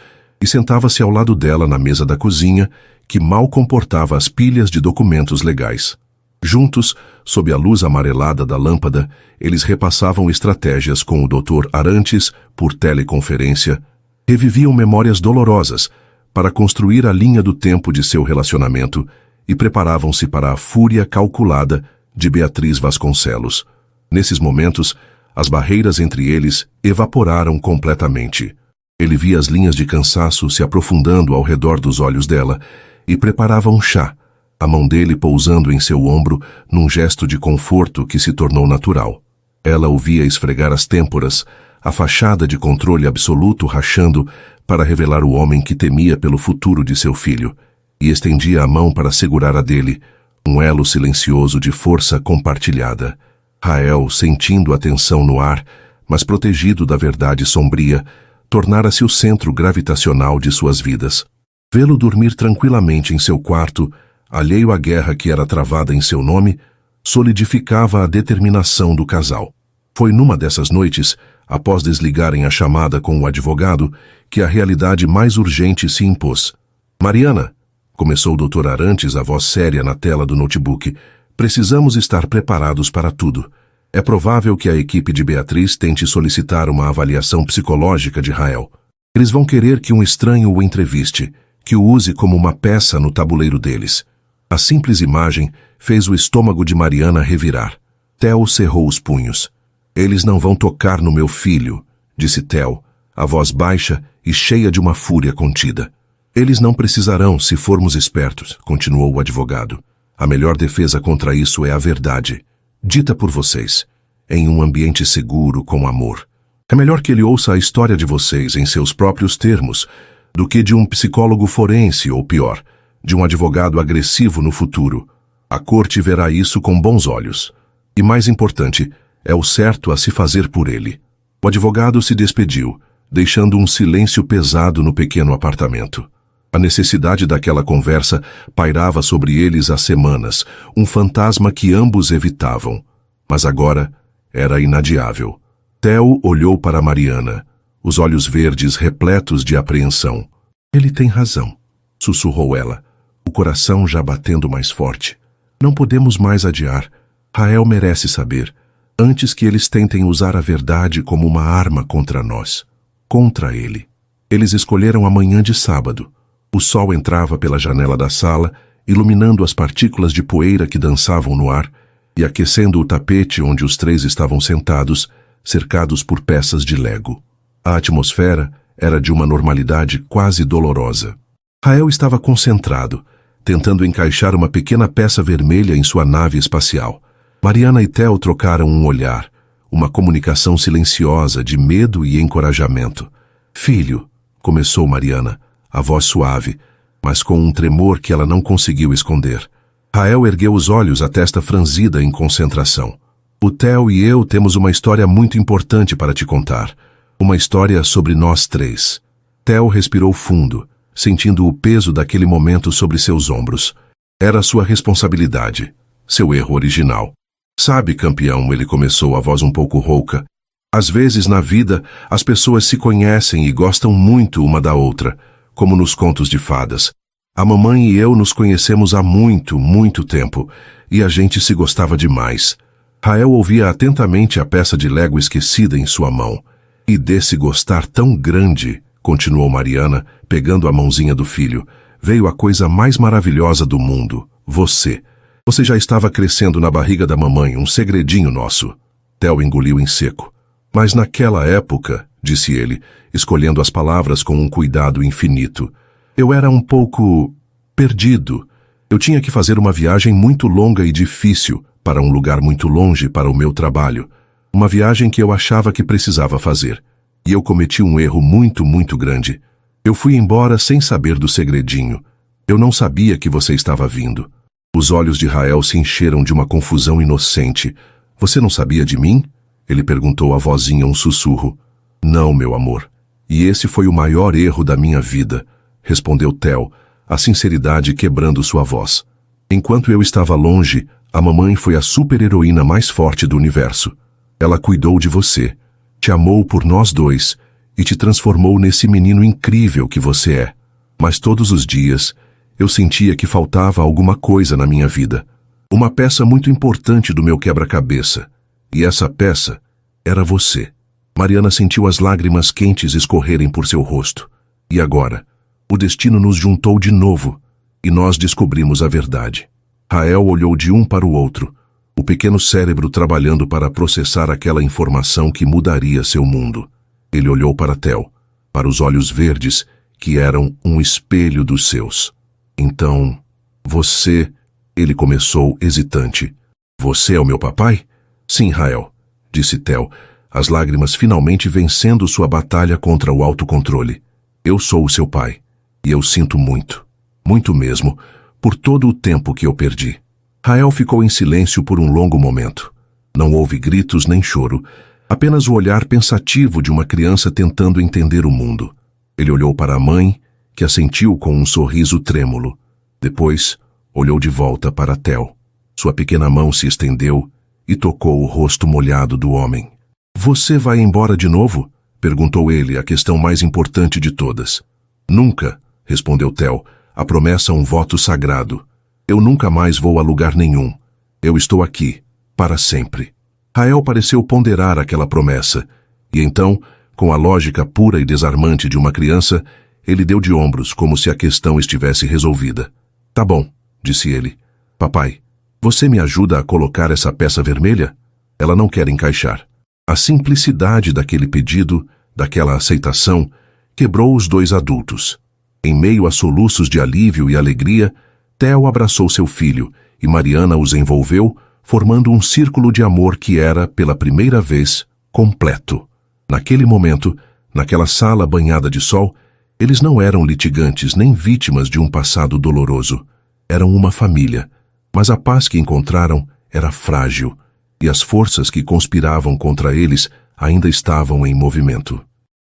e sentava-se ao lado dela na mesa da cozinha, que mal comportava as pilhas de documentos legais. Juntos, sob a luz amarelada da lâmpada, eles repassavam estratégias com o Dr. Arantes por teleconferência, reviviam memórias dolorosas para construir a linha do tempo de seu relacionamento e preparavam-se para a fúria calculada de Beatriz Vasconcelos. Nesses momentos, as barreiras entre eles evaporaram completamente. Ele via as linhas de cansaço se aprofundando ao redor dos olhos dela e preparava um chá, a mão dele pousando em seu ombro num gesto de conforto que se tornou natural. Ela o via esfregar as têmporas, a fachada de controle absoluto rachando para revelar o homem que temia pelo futuro de seu filho, e estendia a mão para segurar a dele, um elo silencioso de força compartilhada. Rael, sentindo a tensão no ar, mas protegido da verdade sombria, tornara-se o centro gravitacional de suas vidas. Vê-lo dormir tranquilamente em seu quarto, alheio à guerra que era travada em seu nome, solidificava a determinação do casal. Foi numa dessas noites, após desligarem a chamada com o advogado, que a realidade mais urgente se impôs. Mariana, começou o Dr. Arantes, a voz séria na tela do notebook, Precisamos estar preparados para tudo. É provável que a equipe de Beatriz tente solicitar uma avaliação psicológica de Rael. Eles vão querer que um estranho o entreviste, que o use como uma peça no tabuleiro deles. A simples imagem fez o estômago de Mariana revirar. Theo cerrou os punhos. Eles não vão tocar no meu filho, disse Theo, a voz baixa e cheia de uma fúria contida. Eles não precisarão se formos espertos, continuou o advogado. A melhor defesa contra isso é a verdade, dita por vocês, em um ambiente seguro, com amor. É melhor que ele ouça a história de vocês em seus próprios termos, do que de um psicólogo forense ou pior, de um advogado agressivo no futuro. A corte verá isso com bons olhos. E mais importante, é o certo a se fazer por ele. O advogado se despediu, deixando um silêncio pesado no pequeno apartamento. A necessidade daquela conversa pairava sobre eles há semanas, um fantasma que ambos evitavam. Mas agora era inadiável. Theo olhou para Mariana, os olhos verdes repletos de apreensão. Ele tem razão, sussurrou ela, o coração já batendo mais forte. Não podemos mais adiar. Rael merece saber, antes que eles tentem usar a verdade como uma arma contra nós. Contra ele. Eles escolheram a manhã de sábado. O sol entrava pela janela da sala, iluminando as partículas de poeira que dançavam no ar e aquecendo o tapete onde os três estavam sentados, cercados por peças de Lego. A atmosfera era de uma normalidade quase dolorosa. Rael estava concentrado, tentando encaixar uma pequena peça vermelha em sua nave espacial. Mariana e Theo trocaram um olhar, uma comunicação silenciosa de medo e encorajamento. Filho, começou Mariana, a voz suave, mas com um tremor que ela não conseguiu esconder. Rael ergueu os olhos, a testa franzida em concentração. O Theo e eu temos uma história muito importante para te contar. Uma história sobre nós três. Theo respirou fundo, sentindo o peso daquele momento sobre seus ombros. Era sua responsabilidade, seu erro original. Sabe, campeão, ele começou, a voz um pouco rouca. Às vezes, na vida, as pessoas se conhecem e gostam muito uma da outra, como nos contos de fadas. A mamãe e eu nos conhecemos há muito, muito tempo, e a gente se gostava demais. Rael ouvia atentamente a peça de Lego esquecida em sua mão. E desse gostar tão grande, continuou Mariana, pegando a mãozinha do filho, veio a coisa mais maravilhosa do mundo, você. Você já estava crescendo na barriga da mamãe, um segredinho nosso. Theo engoliu em seco. Mas naquela época, disse ele, escolhendo as palavras com um cuidado infinito, eu era um pouco perdido. Eu tinha que fazer uma viagem muito longa e difícil para um lugar muito longe para o meu trabalho. Uma viagem que eu achava que precisava fazer. E eu cometi um erro muito, muito grande. Eu fui embora sem saber do segredinho. Eu não sabia que você estava vindo. Os olhos de Rael se encheram de uma confusão inocente. Você não sabia de mim? Ele perguntou a vozinha, um sussurro. Não, meu amor. E esse foi o maior erro da minha vida, respondeu Theo, a sinceridade quebrando sua voz. Enquanto eu estava longe, a mamãe foi a super-heroína mais forte do universo. Ela cuidou de você, te amou por nós dois e te transformou nesse menino incrível que você é. Mas todos os dias, eu sentia que faltava alguma coisa na minha vida. Uma peça muito importante do meu quebra-cabeça. E essa peça era você. Mariana sentiu as lágrimas quentes escorrerem por seu rosto. E agora, o destino nos juntou de novo, e nós descobrimos a verdade. Rael olhou de um para o outro, o pequeno cérebro trabalhando para processar aquela informação que mudaria seu mundo. Ele olhou para Theo, para os olhos verdes, que eram um espelho dos seus. Então, você... Ele começou hesitante. Você é o meu papai? Sim, Rael, disse Theo, as lágrimas finalmente vencendo sua batalha contra o autocontrole. Eu sou o seu pai, e eu sinto muito, muito mesmo, por todo o tempo que eu perdi. Rael ficou em silêncio por um longo momento. Não houve gritos nem choro, apenas o olhar pensativo de uma criança tentando entender o mundo. Ele olhou para a mãe, que assentiu com um sorriso trêmulo. Depois, olhou de volta para Theo. Sua pequena mão se estendeu e tocou o rosto molhado do homem. Você vai embora de novo? Perguntou ele, a questão mais importante de todas. Nunca, respondeu Theo, a promessa um voto sagrado. Eu nunca mais vou a lugar nenhum. Eu estou aqui, para sempre. Rael pareceu ponderar aquela promessa, e então, com a lógica pura e desarmante de uma criança, ele deu de ombros como se a questão estivesse resolvida. Tá bom, disse ele. Papai, você me ajuda a colocar essa peça vermelha? Ela não quer encaixar. A simplicidade daquele pedido, daquela aceitação, quebrou os dois adultos. Em meio a soluços de alívio e alegria, Theo abraçou seu filho e Mariana os envolveu, formando um círculo de amor que era, pela primeira vez, completo. Naquele momento, naquela sala banhada de sol, eles não eram litigantes nem vítimas de um passado doloroso. Eram uma família, mas a paz que encontraram era frágil, e as forças que conspiravam contra eles ainda estavam em movimento.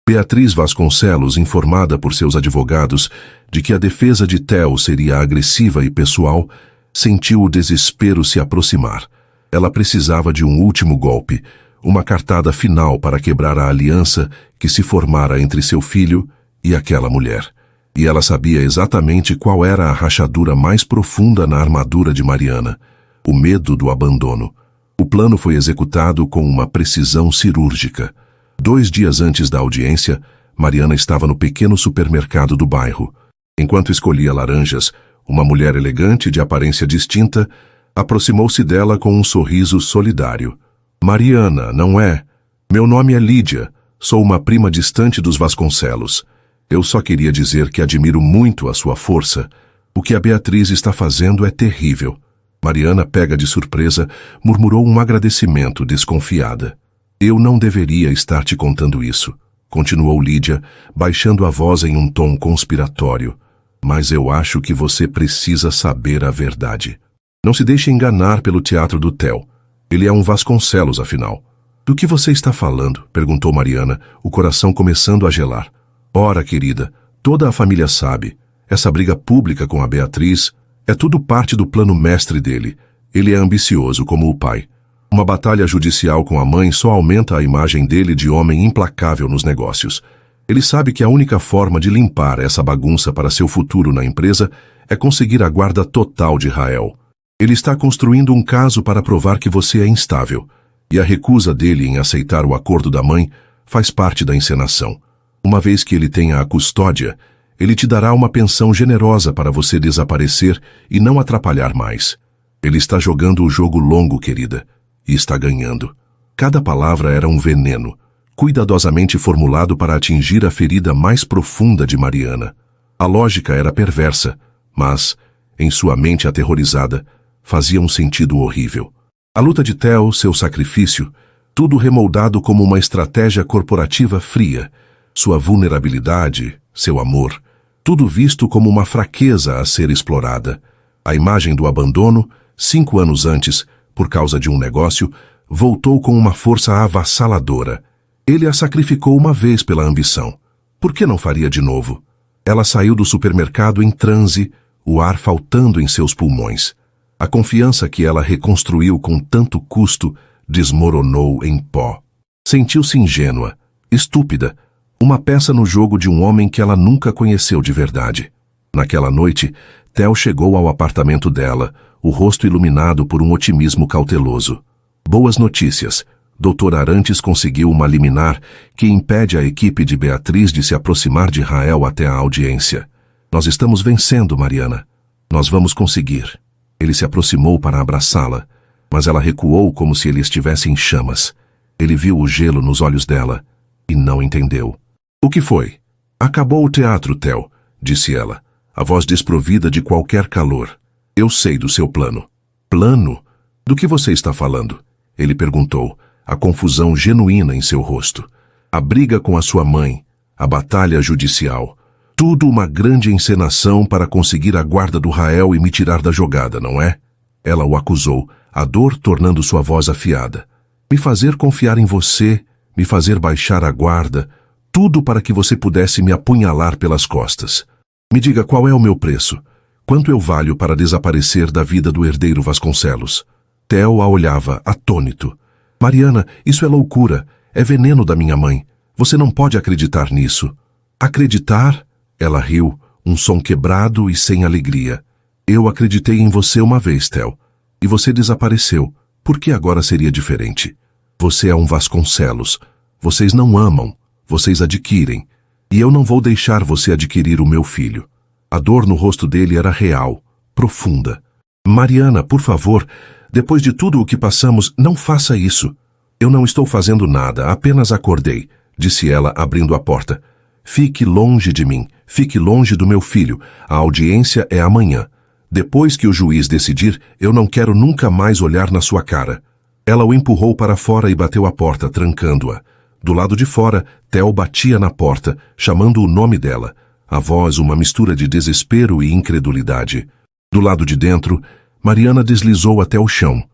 Beatriz Vasconcelos, informada por seus advogados de que a defesa de Theo seria agressiva e pessoal, sentiu o desespero se aproximar. Ela precisava de um último golpe, uma cartada final para quebrar a aliança que se formara entre seu filho e aquela mulher. E ela sabia exatamente qual era a rachadura mais profunda na armadura de Mariana: o medo do abandono. O plano foi executado com uma precisão cirúrgica. 2 dias antes da audiência, Mariana estava no pequeno supermercado do bairro. Enquanto escolhia laranjas, uma mulher elegante de aparência distinta aproximou-se dela com um sorriso solidário. Mariana, não é? Meu nome é Lídia. Sou uma prima distante dos Vasconcelos. Eu só queria dizer que admiro muito a sua força. O que a Beatriz está fazendo é terrível. Mariana, pega de surpresa, murmurou um agradecimento desconfiada. Eu não deveria estar te contando isso, continuou Lídia, baixando a voz em um tom conspiratório. Mas eu acho que você precisa saber a verdade. Não se deixe enganar pelo teatro do Theo. Ele é um Vasconcelos, afinal. Do que você está falando? Perguntou Mariana, o coração começando a gelar. Ora, querida, toda a família sabe. Essa briga pública com a Beatriz é tudo parte do plano mestre dele. Ele é ambicioso como o pai. Uma batalha judicial com a mãe só aumenta a imagem dele de homem implacável nos negócios. Ele sabe que a única forma de limpar essa bagunça para seu futuro na empresa é conseguir a guarda total de Rael. Ele está construindo um caso para provar que você é instável, e a recusa dele em aceitar o acordo da mãe faz parte da encenação. Uma vez que ele tenha a custódia, ele te dará uma pensão generosa para você desaparecer e não atrapalhar mais. Ele está jogando o jogo longo, querida, e está ganhando. Cada palavra era um veneno, cuidadosamente formulado para atingir a ferida mais profunda de Mariana. A lógica era perversa, mas, em sua mente aterrorizada, fazia um sentido horrível. A luta de Theo, seu sacrifício, tudo remoldado como uma estratégia corporativa fria, sua vulnerabilidade, seu amor, tudo visto como uma fraqueza a ser explorada. A imagem do abandono, 5 anos antes, por causa de um negócio, voltou com uma força avassaladora. Ele a sacrificou uma vez pela ambição. Por que não faria de novo? Ela saiu do supermercado em transe, o ar faltando em seus pulmões. A confiança que ela reconstruiu com tanto custo desmoronou em pó. Sentiu-se ingênua, estúpida, uma peça no jogo de um homem que ela nunca conheceu de verdade. Naquela noite, Theo chegou ao apartamento dela, o rosto iluminado por um otimismo cauteloso. Boas notícias. Dr. Arantes conseguiu uma liminar que impede a equipe de Beatriz de se aproximar de Rael até a audiência. Nós estamos vencendo, Mariana. Nós vamos conseguir. Ele se aproximou para abraçá-la, mas ela recuou como se ele estivesse em chamas. Ele viu o gelo nos olhos dela e não entendeu. O que foi? Acabou o teatro, Theo, disse ela, a voz desprovida de qualquer calor. Eu sei do seu plano. Plano? Do que você está falando? Ele perguntou, a confusão genuína em seu rosto. A briga com a sua mãe, a batalha judicial. Tudo uma grande encenação para conseguir a guarda do Rael e me tirar da jogada, não é? Ela o acusou, a dor tornando sua voz afiada. Me fazer confiar em você, me fazer baixar a guarda, tudo para que você pudesse me apunhalar pelas costas. Me diga qual é o meu preço. Quanto eu valho para desaparecer da vida do herdeiro Vasconcelos? Theo a olhava, atônito. Mariana, isso é loucura. É veneno da minha mãe. Você não pode acreditar nisso. Acreditar? Ela riu, um som quebrado e sem alegria. Eu acreditei em você uma vez, Theo. e você desapareceu. Por que agora seria diferente? Você é um Vasconcelos. Vocês não amam, vocês adquirem. E eu não vou deixar você adquirir o meu filho. A dor no rosto dele era real, profunda. Mariana, por favor, depois de tudo o que passamos, não faça isso. Eu não estou fazendo nada, apenas acordei, disse ela, abrindo a porta. Fique longe de mim, fique longe do meu filho. A audiência é amanhã. Depois que o juiz decidir, eu não quero nunca mais olhar na sua cara. Ela o empurrou para fora e bateu a porta, trancando-a. Do lado de fora, Theo batia na porta, chamando o nome dela. A voz uma mistura de desespero e incredulidade. Do lado de dentro, Mariana deslizou até o chão,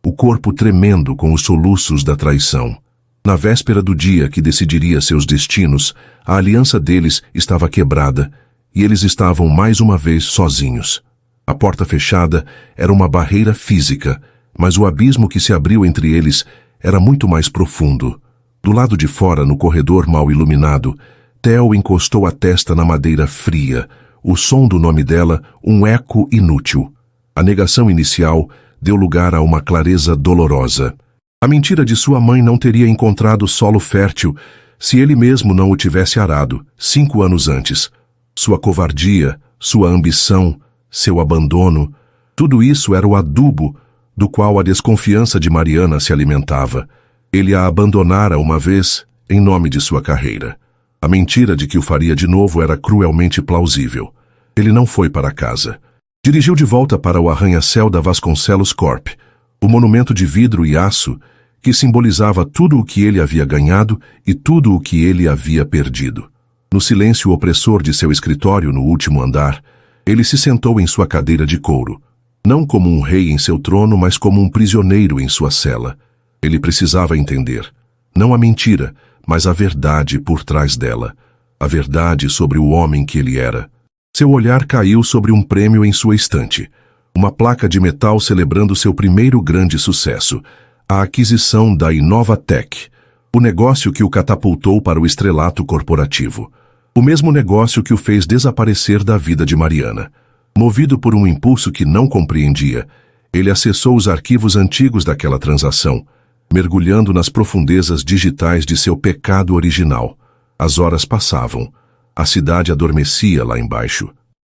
o corpo tremendo com os soluços da traição. Na véspera do dia que decidiria seus destinos, a aliança deles estava quebrada e eles estavam mais uma vez sozinhos. A porta fechada era uma barreira física, mas o abismo que se abriu entre eles era muito mais profundo. Do lado de fora, no corredor mal iluminado, Theo encostou a testa na madeira fria, o som do nome dela um eco inútil. A negação inicial deu lugar a uma clareza dolorosa. A mentira de sua mãe não teria encontrado solo fértil se ele mesmo não o tivesse arado, 5 anos antes. Sua covardia, sua ambição, seu abandono, tudo isso era o adubo do qual a desconfiança de Mariana se alimentava. Ele a abandonara uma vez em nome de sua carreira. A mentira de que o faria de novo era cruelmente plausível. Ele não foi para casa. Dirigiu de volta para o arranha-céu da Vasconcelos Corp, o monumento de vidro e aço que simbolizava tudo o que ele havia ganhado e tudo o que ele havia perdido. No silêncio opressor de seu escritório no último andar, ele se sentou em sua cadeira de couro, não como um rei em seu trono, mas como um prisioneiro em sua cela. Ele precisava entender, não a mentira, mas a verdade por trás dela, a verdade sobre o homem que ele era. Seu olhar caiu sobre um prêmio em sua estante, uma placa de metal celebrando seu primeiro grande sucesso, a aquisição da Inovatec, o negócio que o catapultou para o estrelato corporativo. O mesmo negócio que o fez desaparecer da vida de Mariana. Movido por um impulso que não compreendia, ele acessou os arquivos antigos daquela transação, mergulhando nas profundezas digitais de seu pecado original. As horas passavam. A cidade adormecia lá embaixo.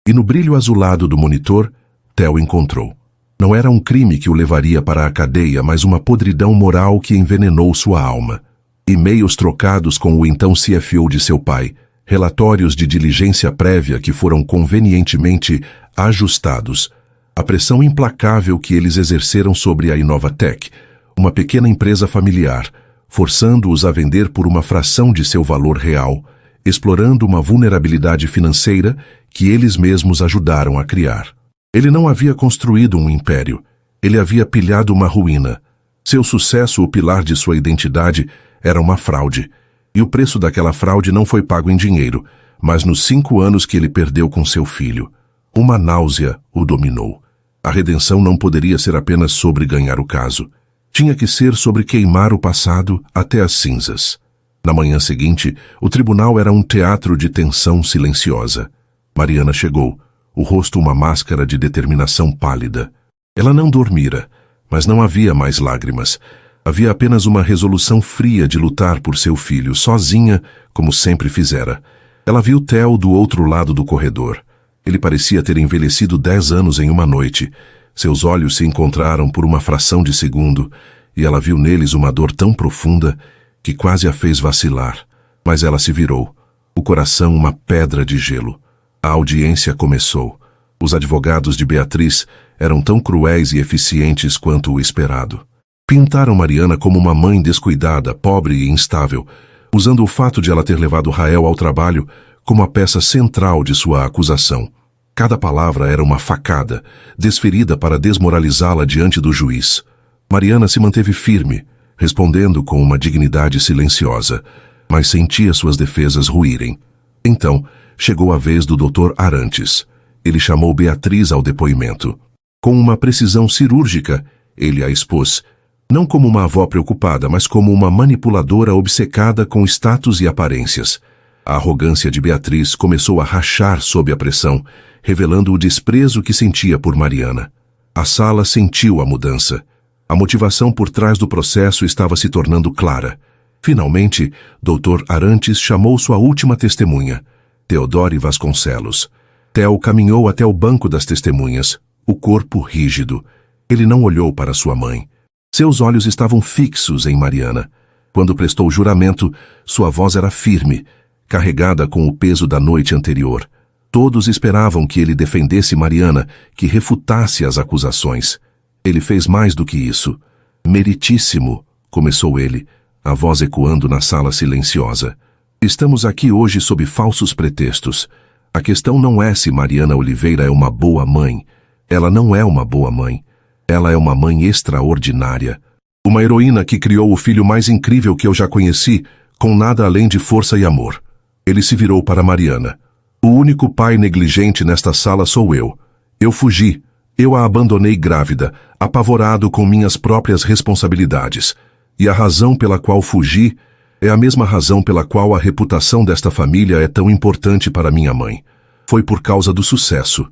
E no brilho azulado do monitor, Theo encontrou. Não era um crime que o levaria para a cadeia, mas uma podridão moral que envenenou sua alma. E-mails trocados com o então CFO de seu pai, relatórios de diligência prévia que foram convenientemente ajustados, a pressão implacável que eles exerceram sobre a Inovatec, uma pequena empresa familiar, forçando-os a vender por uma fração de seu valor real, explorando uma vulnerabilidade financeira que eles mesmos ajudaram a criar. Ele não havia construído um império, ele havia pilhado uma ruína. Seu sucesso, o pilar de sua identidade, era uma fraude, e o preço daquela fraude não foi pago em dinheiro, mas nos 5 anos que ele perdeu com seu filho. Uma náusea o dominou. A redenção não poderia ser apenas sobre ganhar o caso. Tinha que ser sobre queimar o passado até as cinzas. Na manhã seguinte, o tribunal era um teatro de tensão silenciosa. Mariana chegou, o rosto uma máscara de determinação pálida. Ela não dormira, mas não havia mais lágrimas. Havia apenas uma resolução fria de lutar por seu filho, sozinha, como sempre fizera. Ela viu Theo do outro lado do corredor. Ele parecia ter envelhecido 10 anos em uma noite. Seus olhos se encontraram por uma fração de segundo, e ela viu neles uma dor tão profunda que quase a fez vacilar. Mas ela se virou, o coração uma pedra de gelo. A audiência começou. Os advogados de Beatriz eram tão cruéis e eficientes quanto o esperado. Pintaram Mariana como uma mãe descuidada, pobre e instável, usando o fato de ela ter levado Rael ao trabalho como a peça central de sua acusação. Cada palavra era uma facada, desferida para desmoralizá-la diante do juiz. Mariana se manteve firme, respondendo com uma dignidade silenciosa, mas sentia suas defesas ruírem. Então, chegou a vez do Dr. Arantes. Ele chamou Beatriz ao depoimento. Com uma precisão cirúrgica, ele a expôs, não como uma avó preocupada, mas como uma manipuladora obcecada com status e aparências. A arrogância de Beatriz começou a rachar sob a pressão, revelando o desprezo que sentia por Mariana. A sala sentiu a mudança. A motivação por trás do processo estava se tornando clara. Finalmente, Dr. Arantes chamou sua última testemunha, Teodore Vasconcelos. Theo caminhou até o banco das testemunhas, o corpo rígido. Ele não olhou para sua mãe. Seus olhos estavam fixos em Mariana. Quando prestou juramento, sua voz era firme, carregada com o peso da noite anterior. Todos esperavam que ele defendesse Mariana, que refutasse as acusações. Ele fez mais do que isso. Meritíssimo, começou ele, a voz ecoando na sala silenciosa. Estamos aqui hoje sob falsos pretextos. A questão não é se Mariana Oliveira é uma boa mãe. Ela não é uma boa mãe. Ela é uma mãe extraordinária. Uma heroína que criou o filho mais incrível que eu já conheci, com nada além de força e amor. Ele se virou para Mariana. O único pai negligente nesta sala sou eu. Eu fugi. Eu a abandonei grávida, apavorado com minhas próprias responsabilidades. E a razão pela qual fugi é a mesma razão pela qual a reputação desta família é tão importante para minha mãe. Foi por causa do sucesso,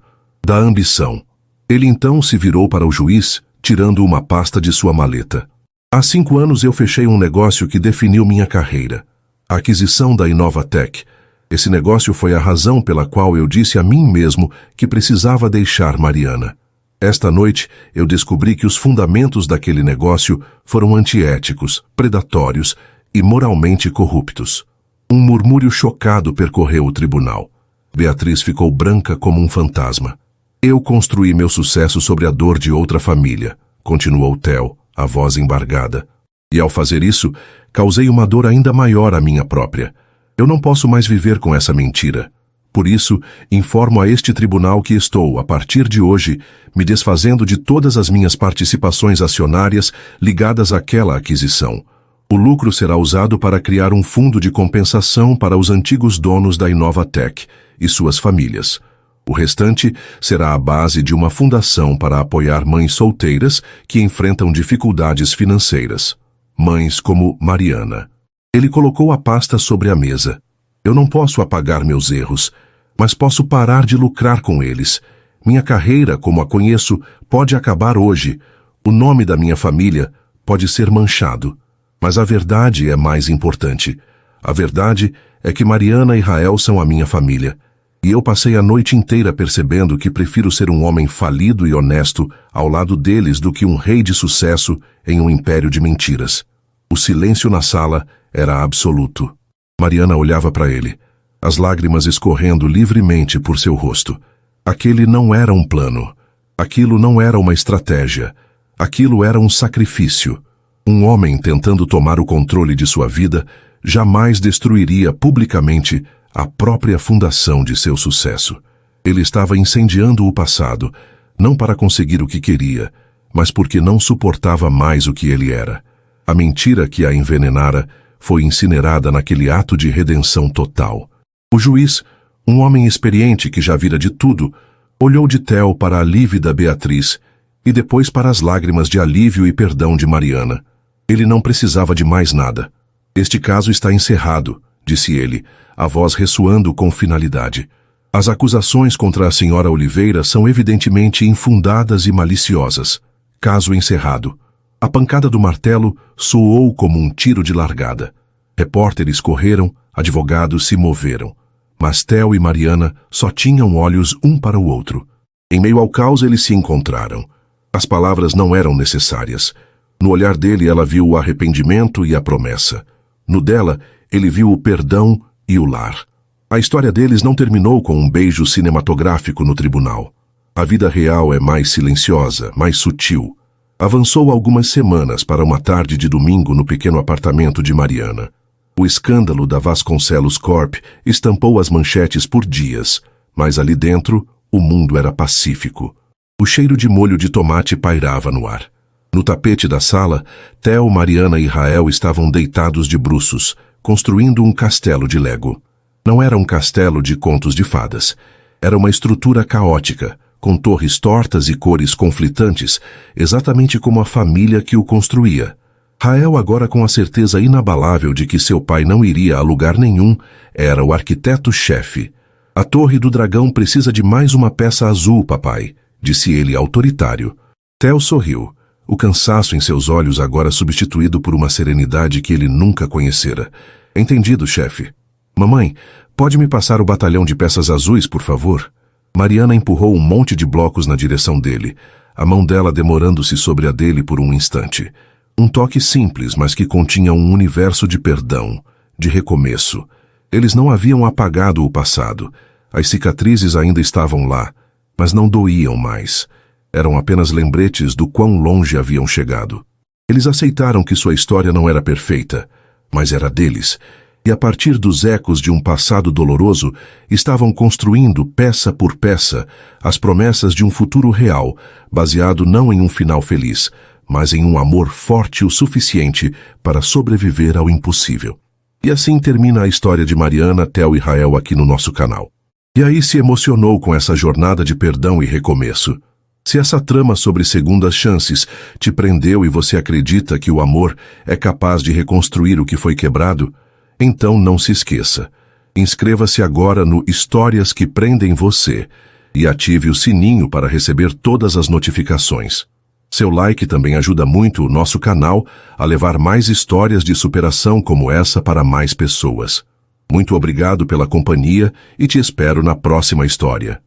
da ambição. Ele então se virou para o juiz, tirando uma pasta de sua maleta. Há 5 anos eu fechei um negócio que definiu minha carreira. A aquisição da Inovatec. Esse negócio foi a razão pela qual eu disse a mim mesmo que precisava deixar Mariana. Esta noite, eu descobri que os fundamentos daquele negócio foram antiéticos, predatórios e moralmente corruptos. Um murmúrio chocado percorreu o tribunal. Beatriz ficou branca como um fantasma. Eu construí meu sucesso sobre a dor de outra família, continuou Theo, a voz embargada. E ao fazer isso, causei uma dor ainda maior à minha própria. Eu não posso mais viver com essa mentira. Por isso, informo a este tribunal que estou, a partir de hoje, me desfazendo de todas as minhas participações acionárias ligadas àquela aquisição. O lucro será usado para criar um fundo de compensação para os antigos donos da Inovatec e suas famílias. O restante será a base de uma fundação para apoiar mães solteiras que enfrentam dificuldades financeiras. Mães como Mariana. Ele colocou a pasta sobre a mesa. Eu não posso apagar meus erros, mas posso parar de lucrar com eles. Minha carreira, como a conheço, pode acabar hoje. O nome da minha família pode ser manchado. Mas a verdade é mais importante. A verdade é que Mariana e Rael são a minha família. E eu passei a noite inteira percebendo que prefiro ser um homem falido e honesto ao lado deles do que um rei de sucesso em um império de mentiras. O silêncio na sala era absoluto. Mariana olhava para ele, as lágrimas escorrendo livremente por seu rosto. Aquele não era um plano. Aquilo não era uma estratégia. Aquilo era um sacrifício. Um homem tentando tomar o controle de sua vida jamais destruiria publicamente a própria fundação de seu sucesso. Ele estava incendiando o passado, não para conseguir o que queria, mas porque não suportava mais o que ele era. A mentira que a envenenara foi incinerada naquele ato de redenção total. O juiz, um homem experiente que já vira de tudo, olhou de Theo para a lívida Beatriz e depois para as lágrimas de alívio e perdão de Mariana. Ele não precisava de mais nada. Este caso está encerrado, disse ele, a voz ressoando com finalidade. As acusações contra a senhora Oliveira são evidentemente infundadas e maliciosas. Caso encerrado. A pancada do martelo soou como um tiro de largada. Repórteres correram, advogados se moveram. Mas Theo e Mariana só tinham olhos um para o outro. Em meio ao caos eles se encontraram. As palavras não eram necessárias. No olhar dele ela viu o arrependimento e a promessa. No dela, ele viu o perdão e o lar. A história deles não terminou com um beijo cinematográfico no tribunal. A vida real é mais silenciosa, mais sutil. Avançou algumas semanas para uma tarde de domingo no pequeno apartamento de Mariana. O escândalo da Vasconcelos Corp estampou as manchetes por dias, mas ali dentro o mundo era pacífico. O cheiro de molho de tomate pairava no ar. No tapete da sala, Theo, Mariana e Rael estavam deitados de bruços, construindo um castelo de Lego. Não era um castelo de contos de fadas. Era uma estrutura caótica, com torres tortas e cores conflitantes, exatamente como a família que o construía. Rael, agora com a certeza inabalável de que seu pai não iria a lugar nenhum, era o arquiteto-chefe. A Torre do Dragão precisa de mais uma peça azul, papai, disse ele autoritário. Theo sorriu, o cansaço em seus olhos agora substituído por uma serenidade que ele nunca conhecera. Entendido, chefe. Mamãe, pode me passar o batalhão de peças azuis, por favor? Mariana empurrou um monte de blocos na direção dele, a mão dela demorando-se sobre a dele por um instante. Um toque simples, mas que continha um universo de perdão, de recomeço. Eles não haviam apagado o passado. As cicatrizes ainda estavam lá, mas não doíam mais. Eram apenas lembretes do quão longe haviam chegado. Eles aceitaram que sua história não era perfeita, mas era deles, e a partir dos ecos de um passado doloroso, estavam construindo, peça por peça, as promessas de um futuro real, baseado não em um final feliz, mas em um amor forte o suficiente para sobreviver ao impossível. E assim termina a história de Mariana, Theo e Rael aqui no nosso canal. E aí se emocionou com essa jornada de perdão e recomeço. Se essa trama sobre segundas chances te prendeu e você acredita que o amor é capaz de reconstruir o que foi quebrado, então não se esqueça. Inscreva-se agora no Histórias que Prendem Você e ative o sininho para receber todas as notificações. Seu like também ajuda muito o nosso canal a levar mais histórias de superação como essa para mais pessoas. Muito obrigado pela companhia e te espero na próxima história.